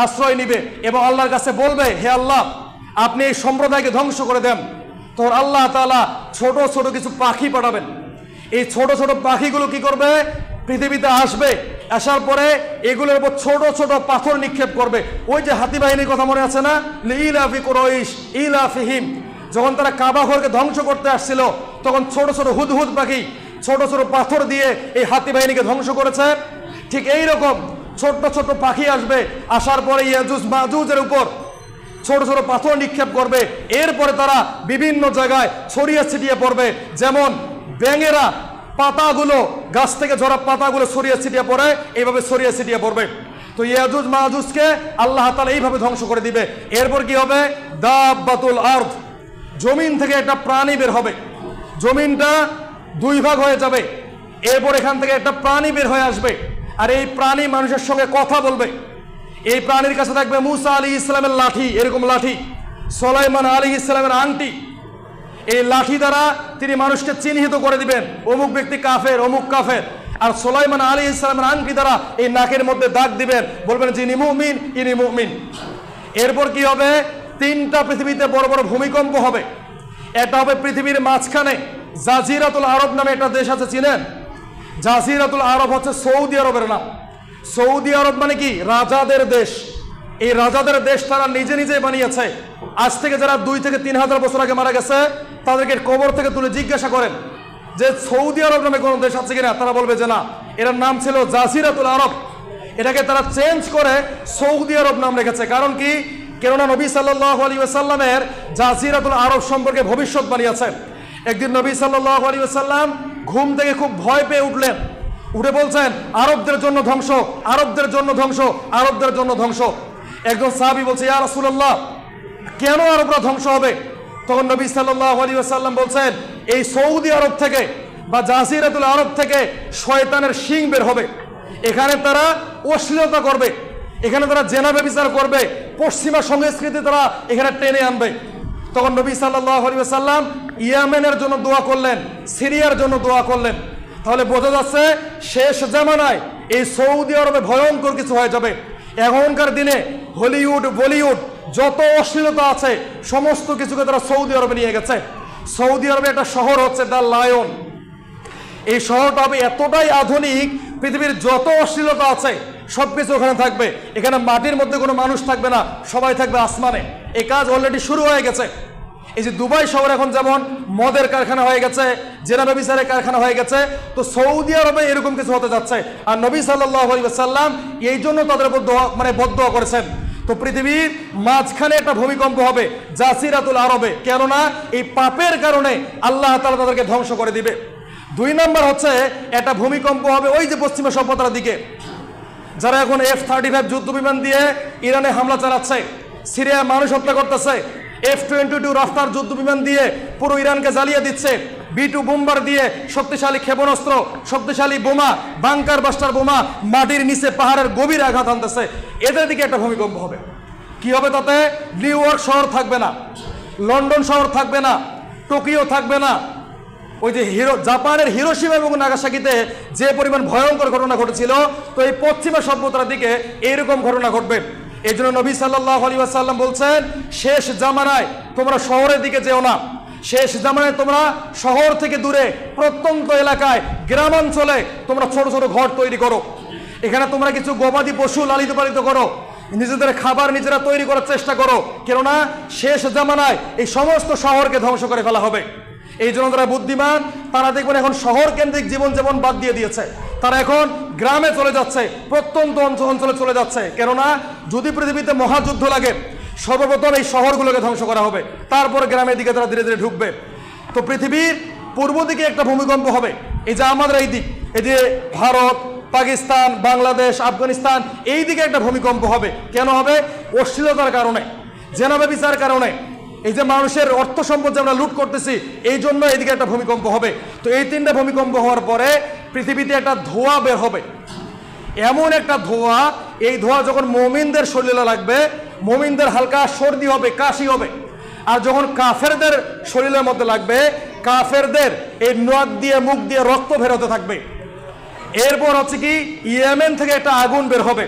Speaker 1: আশ্রয় নিবে এবং আল্লাহর কাছে বলবে, হে আল্লাহ, আপনি এই সম্প্রদায়কে ধ্বংস করে দেন। তখন আল্লাহ তাআলা ছোট ছোট কিছু পাখি পাঠাবেন। এই ছোট ছোট পাখিগুলো কি করবে? পৃথিবীতে আসবে, আসার পরে এগুলোর উপর ছোট ছোট পাথর নিক্ষেপ করবে। ওই যে হাতি বাহিনীর কথা মনে আছে না? লিইলাফি কুরাইশ ইলাফিহিম, যখন তারা কাবা ঘরকে ধ্বংস করতে আসছিল, তখন ছোট ছোট হুদহুদ পাখি ছোট ছোট পাথর দিয়ে এই হাতি বাহিনীকে ধ্বংস করেছে। ঠিক এই রকম ছোট ছোট পাখি আসবে, আসার পরে ইয়াজুজ মাজুজের উপর ছোট ছোট পাথর নিক্ষেপ করবে। এরপরে তারা বিভিন্ন জায়গায় ছড়িয়ে ছিটিয়ে পড়বে, যেমন ব্যাঙেরা পাতাগুলো গাছ থেকে ঝরা পাতাগুলো ছড়িয়ে ছিটিয়ে পড়ে, এইভাবে ছড়িয়ে ছিটিয়ে পড়বে। তো ইয়াজুজ মাজুজকে আল্লাহ তাআলা এইভাবে ধ্বংস করে দিবে। এরপর কি হবে? দাব্বাতুল আরদ, জমিন থেকে একটা প্রাণী বের হবে, জমিনটা দুই ভাগ হয়ে যাবে। এরপর এখান থেকে একটা প্রাণী বের হয়ে আসবে, আর এই প্রাণী মানুষের সঙ্গে কথা বলবে। এই প্রাণীর কাছে থাকবে মুসা আলাইহিস সালামের লাঠি, এরকম লাঠি, সুলাইমান আলাইহিস সালামের আংটি। এই লাঠি দ্বারা তিনি মানুষকে চিহ্নিত করে দিবেন, অমুক ব্যক্তি কাফের, অমুক কাফের। আর সুলাইমান আলাইহিস সালামের আংটি দ্বারা এই নাকের মধ্যে দাগ দিবেন, বলবেন যিনি মুমিন ইনি মুমিন। এরপর কি হবে? তিনটা পৃথিবীতে বড় বড় ভূমিকম্প হবে। এটা হবে পৃথিবীর মাঝখানে, জাজিরাতুল আরব নামে একটা দেশ আছে, চিনেন? জাজিরাতুল আরব হচ্ছে সৌদি আরবের নাম। সৌদি আরব মানে কি? রাজাদের দেশ। এই রাজাদের দেশ তারা নিজে নিজেই বানিয়েছে। আজ থেকে যারা 2 থেকে 3 হাজার বছর আগে মারা গেছে, তাদেরকে কবর থেকে তুলে জিজ্ঞাসা করেন যে সৌদি আরব নামে কোনো দেশ আছে কিনা, তারা বলবে যে না, এর নাম ছিল জাজিরাতুল আরব। এটাকে তারা চেঞ্জ করে সৌদি আরব নাম রেখেছে। কারণ কি? কেননা নবী সাল্লাল্লাহু আলাইহি ওয়াসাল্লামের জাজিরাতুল আরব সম্পর্কে ভবিষ্যৎবাণী আছে। একদিন নবী সাল্লাল্লাহু আলাইহি ওয়াসাল্লাম ঘুম থেকে খুব ভয় পেয়ে উঠলেন, উঠে বলছেন, আরবদের জন্য ধ্বংস, আরবদের জন্য ধ্বংস, আরবদের জন্য ধ্বংস। একজন সাহাবী বলছে, ইয়া রাসূলুল্লাহ, কেন আরবরা ধ্বংস হবে? তখন নবী সাল্লাল্লাহু আলাইহি ওয়াসাল্লাম বলছেন, এই সৌদি আরব থেকে বা জাজিরাতুল আরব থেকে শয়তানের শিং বের হবে। এখানে তারা অশ্লীলতা করবে, এখানে তারা জেনা ব্যভিচার করবে, পশ্চিমা সংস্কৃতি তারা এখানে টেনে আনবে। তখন নবী সাল্লাল্লাহু আলাইহি ওয়াসাল্লাম ইয়েমেনের জন্য দোয়া করলেন, সিরিয়ার জন্য দোয়া করলেন। তাহলে বোঝা যাচ্ছে শেষ জামানায় এই সৌদি আরবে ভয়ঙ্কর কিছু হয়ে যাবে। এখনকার দিনে হলিউড, বলিউড যত অশ্লীলতা আছে সমস্ত কিছুকে তারা সৌদি আরবে নিয়ে গেছে। সৌদি আরবে একটা শহর হচ্ছে দ্য লায়ন। এই শহরটা হবে এতটাই আধুনিক, পৃথিবীর যত অশ্লীলতা আছে সবকিছু ওখানে থাকবে। এখানে মাটির মধ্যে কোনো মানুষ থাকবে না, সবাই থাকবে আসমানে। এই কাজ অলরেডি শুরু হয়ে গেছে। এই যে দুবাই শহর এখন যেমন মদের কারখানা হয়ে গেছে, জেনা ব্যভিচারের কারখানা হয়ে গেছে, তো সৌদি আরবে এরকম কিছু হতে যাচ্ছে। আর নবী সাল্লাল্লাহু আলাইহি ওয়াসাল্লাম এই জন্য তাদের বদদোয়া করেছেন। তো পৃথিবীর মাঝখানে একটা ভূমিকম্প হবে জাসিরাতুল আরবে, কেননা এই পাপের কারণে আল্লাহ তাআলা তাদেরকে ধ্বংস করে দিবে। 2 নম্বর হচ্ছে একটা ভূমিকম্প হবে ওই যে পশ্চিমা সভ্যতার দিকে, যারা এখন F-35 যুদ্ধ বিমান দিয়ে ইরানে হামলা চালাচ্ছে, সিরিয়ায় মানুষ হত্যা করতেছে, F-22 রাফতার যুদ্ধ বিমান দিয়ে পুরো ইরানকে জ্বালিয়ে দিচ্ছে, B-2 বোম্বার দিয়ে শক্তিশালী ক্ষেপণাস্ত্র, শক্তিশালী বোমা, বাংকার বাস্টার বোমা মাটির নিচে পাহাড়ের গভীর আঘাত আনতেছে। এদের দিকে একটা ভূমিকম্প হবে। কি হবে তাতে? নিউ ইয়র্ক শহর থাকবে না, লন্ডন শহর থাকবে না, টোকিও থাকবে না। ওই যে জাপানের হিরোশিমা এবং নাগাসাকিতে যে পরিমাণ ভয়ঙ্কর ঘটনা ঘটেছিল, তো এই পশ্চিমা সভ্যতার দিকে এইরকম ঘটনা ঘটবে। এই জন্য নবী সাল্লাল্লাহু আলাইহি ওয়াসাল্লাম বলছেন, শেষ জামানায় তোমরা শহরের দিকে যেও না, শেষ জামানায় তোমরা শহর থেকে দূরে প্রত্যন্ত এলাকায় গ্রামাঞ্চলে তোমরা ছোট ছোট ঘর তৈরি করো, এখানে তোমরা কিছু গবাদি পশু লালিত পালিত করো, নিজেদের খাবার নিজেরা তৈরি করার চেষ্টা করো, কেননা শেষ জামানায় এই সমস্ত শহরকে ধ্বংস করে ফেলা হবে। এই জন্য যারা বুদ্ধিমান তারা দেখবেন এখন শহর কেন্দ্রিক জীবনযাপন বাদ দিয়ে দিয়েছে, তারা এখন গ্রামে চলে যাচ্ছে, প্রত্যন্ত অঞ্চলে চলে যাচ্ছে, কেননা যদি পৃথিবীতে মহাযুদ্ধ লাগে সর্বপ্রথম এই শহরগুলোকে ধ্বংস করা হবে, তারপর গ্রামের দিকে তারা ধীরে ধীরে ঢুকবে। তো পৃথিবীর পূর্ব দিকে একটা ভূমিকম্প হবে, এই যে আমাদের এই দিক, এই যে ভারত, পাকিস্তান, বাংলাদেশ, আফগানিস্তান, এই দিকে একটা ভূমিকম্প হবে। কেন হবে? অশ্লীলতার কারণে, জেনা ব্যভিচার কারণে, এই যে মানুষের অর্থ সম্পদ যে আমরা লুট করতেছি, এই জন্য এইদিকে একটা ভূমিকম্প হবে। তো এই 3টা ভূমিকম্প হওয়ার পরে পৃথিবীতে একটা ধোঁয়া বের হবে, এমন একটা ধোঁয়া, এই ধোঁয়া যখন মুমিনদের শরীরে লাগবে, মুমিনদের হালকা সর্দি হবে, কাশি হবে। আর যখন কাফেরদের শরীরের মধ্যে লাগবে, কাফেরদের এই নাক দিয়ে মুখ দিয়ে রক্ত বের হতে থাকবে। এরপর হচ্ছে কি, ইয়েমেন থেকে একটা আগুন বের হবে।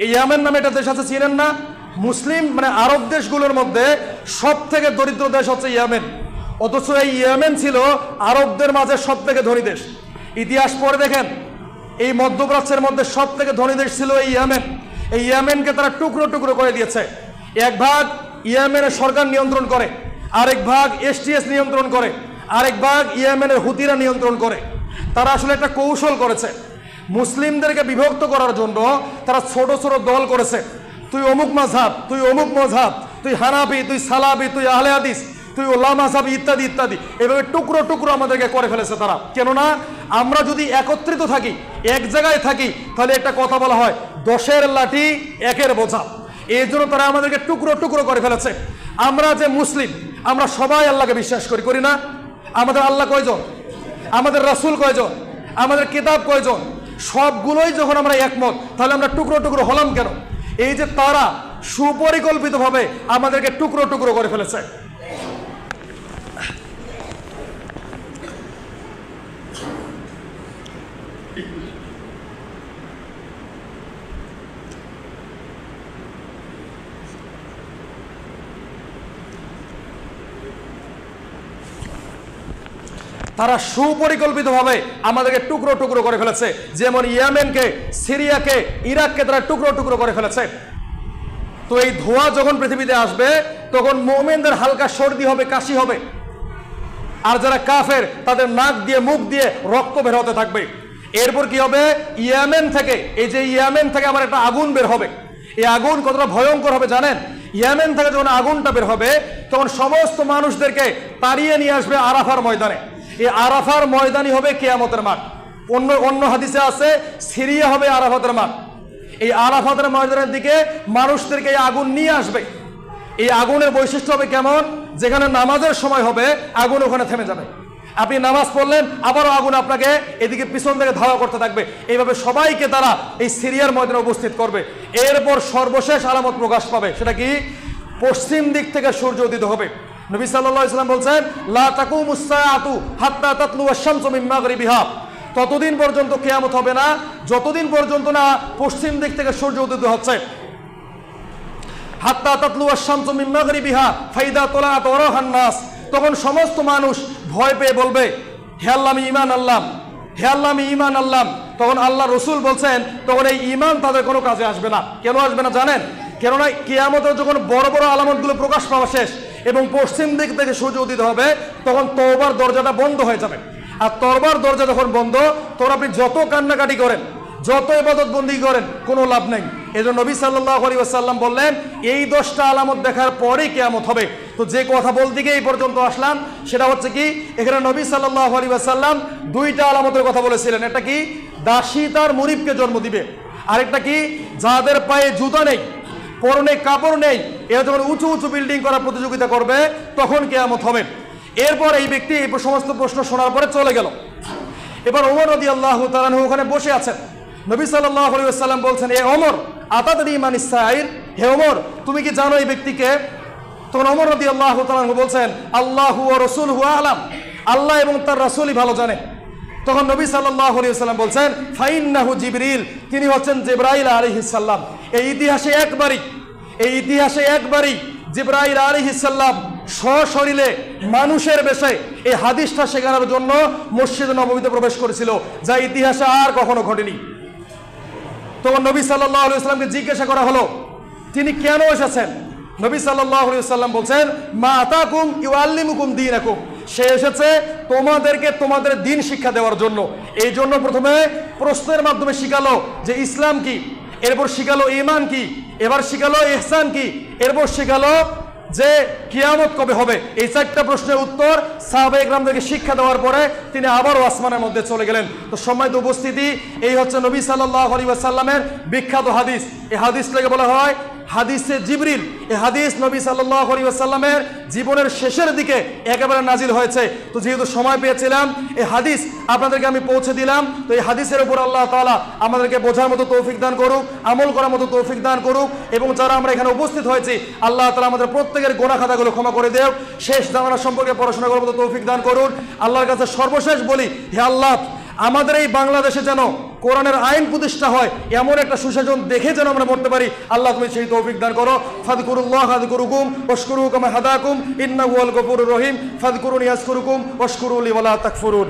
Speaker 1: এই ইয়েমেন নামে একটা দেশ আছে, চিনেন না? মুসলিম মানে আরব দেশগুলোর মধ্যে সব থেকে দরিদ্র দেশ হচ্ছে ইয়েমেন, অথচ এই ইয়েমেন ছিল আরবদের মাঝে সব থেকে ধনী দেশ। ইতিহাস পড়ে দেখেন, এই মধ্যপ্রাচ্যের মধ্যে সব থেকে ধনী দেশ ছিল এই ইয়েমেন। এই ইয়েমেনকে তারা টুকরো টুকরো করে দিয়েছে। এক ভাগ ইয়েমেনের সরকার নিয়ন্ত্রণ করে, আরেক ভাগ STS নিয়ন্ত্রণ করে, আরেক ভাগ ইয়েমেনের হুতিরা নিয়ন্ত্রণ করে। তারা আসলে একটা কৌশল করেছে, মুসলিমদেরকে বিভক্ত করার জন্য তারা ছোট ছোট দল করেছে। তুই অমুক মাযহাব, তুই অমুক মযহাব, তুই হানাফি, তুই সালাফি, তুই আহলে হাদিস, তুই ওলামা মাযহাবি, ইত্যাদি ইত্যাদি, এভাবে টুকরো টুকরো আমাদেরকে করে ফেলেছে তারা। কেননা আমরা যদি একত্রিত থাকি, এক জায়গায় থাকি, তাহলে একটা কথা বলা হয়, 10-এর লাঠি 1-এর বোঝা। এই জন্য তারা আমাদেরকে টুকরো টুকরো করে ফেলেছে। আমরা যে মুসলিম, আমরা সবাই আল্লাহকে বিশ্বাস করি, করি না? আমাদের আল্লাহ কয়জন? আমাদের রাসূল কয়জন? আমাদের কিতাব কয়জন? সবগুলোই যখন আমরা একমত, তাহলে আমরা টুকরো টুকরো হলাম কেন? এই যে তারা সুপরিকল্পিতভাবে আমাদেরকে টুকরো টুকরো করে ফেলেছে। তারা সুপরিকল্পিতভাবে আমাদেরকে টুকরো টুকরো করে ফেলেছে, যেমন ইয়েমেনকে, সিরিয়াকে, ইরাককে তারা টুকরো টুকরো করে ফেলেছে। তো এই ধোঁয়া যখন পৃথিবীতে আসবে, তখন মুমিনদের হালকা সর্দি হবে, কাশি হবে, আর যারা কাফের তাদের নাক দিয়ে মুখ দিয়ে রক্ত বের হতে থাকবে। এরপর কি হবে? ইয়েমেন থেকে, এই যে ইয়েমেন থেকে আবার একটা আগুন বের হবে। এই আগুন কতটা ভয়ঙ্কর হবে জানেন? ইয়েমেন থেকে যখন আগুনটা বের হবে, তখন সমস্ত মানুষদেরকে তাড়িয়ে নিয়ে আসবে আরাফার ময়দানে। এই আরাফার ময়দানই হবে কিয়ামতের মাঠ। অন্য হাদিসে আছে সিরিয়া হবে আরাফাতের মাঠ। এই আরাফাতের ময়দানের দিকে মানুষদেরকে এই আগুন নিয়ে আসবে। এই আগুনের বৈশিষ্ট্য হবে কেমন? যেখানে নামাজের সময় হবে, আগুন ওখানে থেমে যাবে। আপনি নামাজ পড়লেন, আবারও আগুন আপনাকে এদিকে পিছন থেকে ধাওয়া করতে থাকবে। এইভাবে সবাইকে তারা এই সিরিয়ার ময়দানে উপস্থিত করবে। এরপর সর্বশেষ আলামত প্রকাশ পাবে, সেটা কি? পশ্চিম দিক থেকে সূর্য উদিত হবে। নবী সাল্লাল্লাহু আলাইহি ওয়াসাল্লাম বলছেন, লা তাকুমুস সাআতু হাত্তা তাতলুয়া আশ-শামসু মিন মাগরিবিহা। ততদিন পর্যন্ত কিয়ামত হবে না যতদিন পর্যন্ত না পশ্চিম দিক থেকে সূর্য উদিত হচ্ছে। হাত্তা তাতলুয়া আশ-শামসু মিন মাগরিবিহা ফাইদা তালাআত ওয়ারাহান নাস। তখন সমস্ত মানুষ ভয় পেয়ে বলবে, হে আল্লাহ আমি ঈমান আনলাম, হে আল্লাহ আমি ঈমান আনলাম। তখন আল্লাহ রসুল বলছেন, তখন এই ঈমান তাদের কোনো কাজে আসবে না। কেন আসবে না জানেন? কেননা কিয়ামতের যখন বড় বড় আলামতগুলো প্রকাশ পাওয়া শেষ, এবং পশ্চিম দিক থেকে সূর্য উদিত হবে, তখন তওবার দরজাটা বন্ধ হয়ে যাবে। আর তওবার দরজা যখন বন্ধ, তখন আপনি যত কান্নাকাটি করেন, যত ইবাদত বন্দি করেন, কোনো লাভ নেই। এজন্য নবী সাল্লাল্লাহু আলাইহি ওয়াসাল্লাম বললেন, এই 10টা আলামত দেখার পরেই কিয়ামত হবে। তো যে কথা বলতে গিয়ে এই পর্যন্ত আসলাম, সেটা হচ্ছে কি, এখানে নবী সাল্লাল্লাহু আলাইহি ওয়াসাল্লাম 2টা আলামতের কথা বলেছিলেন। একটা কি, দাসী তার মুরিবকে জন্ম দিবে। আরেকটা কি, যাদের পায়ে জুতা নেই, পরনে কাপড় নেই, এরা যখন উঁচু উঁচু বিল্ডিং করার প্রতিযোগিতা করবে, তখন কিয়ামত হবে। এরপর এই ব্যক্তি এই সমস্ত প্রশ্ন শোনার পরে চলে গেল। এবার ওমর রাদিয়াল্লাহু তাআলা আনহু ওখানে বসে আছেন। নবী সাল্লাল্লাহু আলাইহি ওয়াসাল্লাম বলছেন, এ ওমর, আতাদরি মানিস সাইল, হে ওমর, তুমি কি জানো এই ব্যক্তিকে? তখন ওমর রাদিয়াল্লাহু তাআলা আনহু বলছেন, আল্লাহু ওয়া রাসূলুহু আ'লাম, আল্লাহ এবং তার রাসূলই ভালো জানে। তখন নবী সাল্লাল্লাহু আলাইহি ওয়াসাল্লাম বলছেন, ফাইন্নাহু জিবরিল, তিনি হচ্ছেন জিবরাইল আলাইহিস সালাম। এই ইতিহাসে একবারই জিবরাইল আলাইহিস সালাম সশরীরে মানুষের বেশে এই হাদিসটা শেখানোর জন্য মসজিদে নববীতে প্রবেশ করেছিল, যা ইতিহাসে আর কখনো ঘটেনি। তখন নবী সাল্লাল্লাহু আলাইহি ওয়াসাল্লামকে জিজ্ঞাসা করা হলো, তিনি কেন এসেছেন? নবী সাল্লাল্লাহু আলাইহি ওয়াসাল্লাম বলছেন, মা আতাকুম ইউআল্লিমুকুম দীনাকুম, সে এসেছে তোমাদেরকে তোমাদের দ্বীন শিক্ষা দেওয়ার জন্য। এই জন্য প্রথমে প্রশ্নের মাধ্যমে শিখালো যে ইসলাম কি, এরপর শিখালো ঈমান কি, এবার শিখালো ইহসান কি, এরপর শিখালো যে কিয়ামত কবে হবে। এই 4টা প্রশ্নের উত্তর সাহাবায়ে কেরামদেরকে শিক্ষা দেওয়ার পরে তিনি আবারও আসমানের মধ্যে চলে গেলেন। তো সম্মানিত উপস্থিতি, এই হচ্ছে নবী সাল্লাল্লাহু আলাইহি ওয়াসাল্লামের বিখ্যাত হাদিস। এই হাদিসটাকে বলা হয় হাদিসে জিবরিল। এই হাদিস নবী সাল্লাল্লাহু আলাইহি ওয়াসাল্লামের জীবনের শেষের দিকে একেবারে নাজিল হয়েছে। তো যেহেতু সময় পেয়েছিলাম, এই হাদিস আপনাদেরকে আমি পৌঁছে দিলাম। তো এই হাদিসের উপর আল্লাহ তাআলা আমাদেরকে বোঝার মতো তৌফিক দান করুক, আমল করার মতো তৌফিক দান করুক, এবং যারা আমরা এখানে উপস্থিত হয়েছি, আল্লাহ তাআলা আমাদের প্রত্যেকের গুনাহ খাতাগুলো ক্ষমা করে দেও, শেষ জামানা সম্পর্কে পড়াশোনা করার মতো তৌফিক দান করুন। আল্লাহর কাছে সর্বশেষ বলি, হে আল্লাহ, আমাদের এই বাংলাদেশে যেন কোরআনের আইন প্রতিষ্ঠা হয়, এমন একটা সুশাসন দেখে যেন আমরা মরতে পারি। আল্লাহ তুমি সেই তৌফিক দান করো। ফাযকুরুল্লাহ যাযকুরুকুম ওয়াশকুরুহু কামা হাদাকুম ইন্নাহু হুয়াল গফুরুর রহিম। ফাযকুরুনি আযকুরুকুম ওয়াশকুরু লি ওয়া লা তাকফুরুন।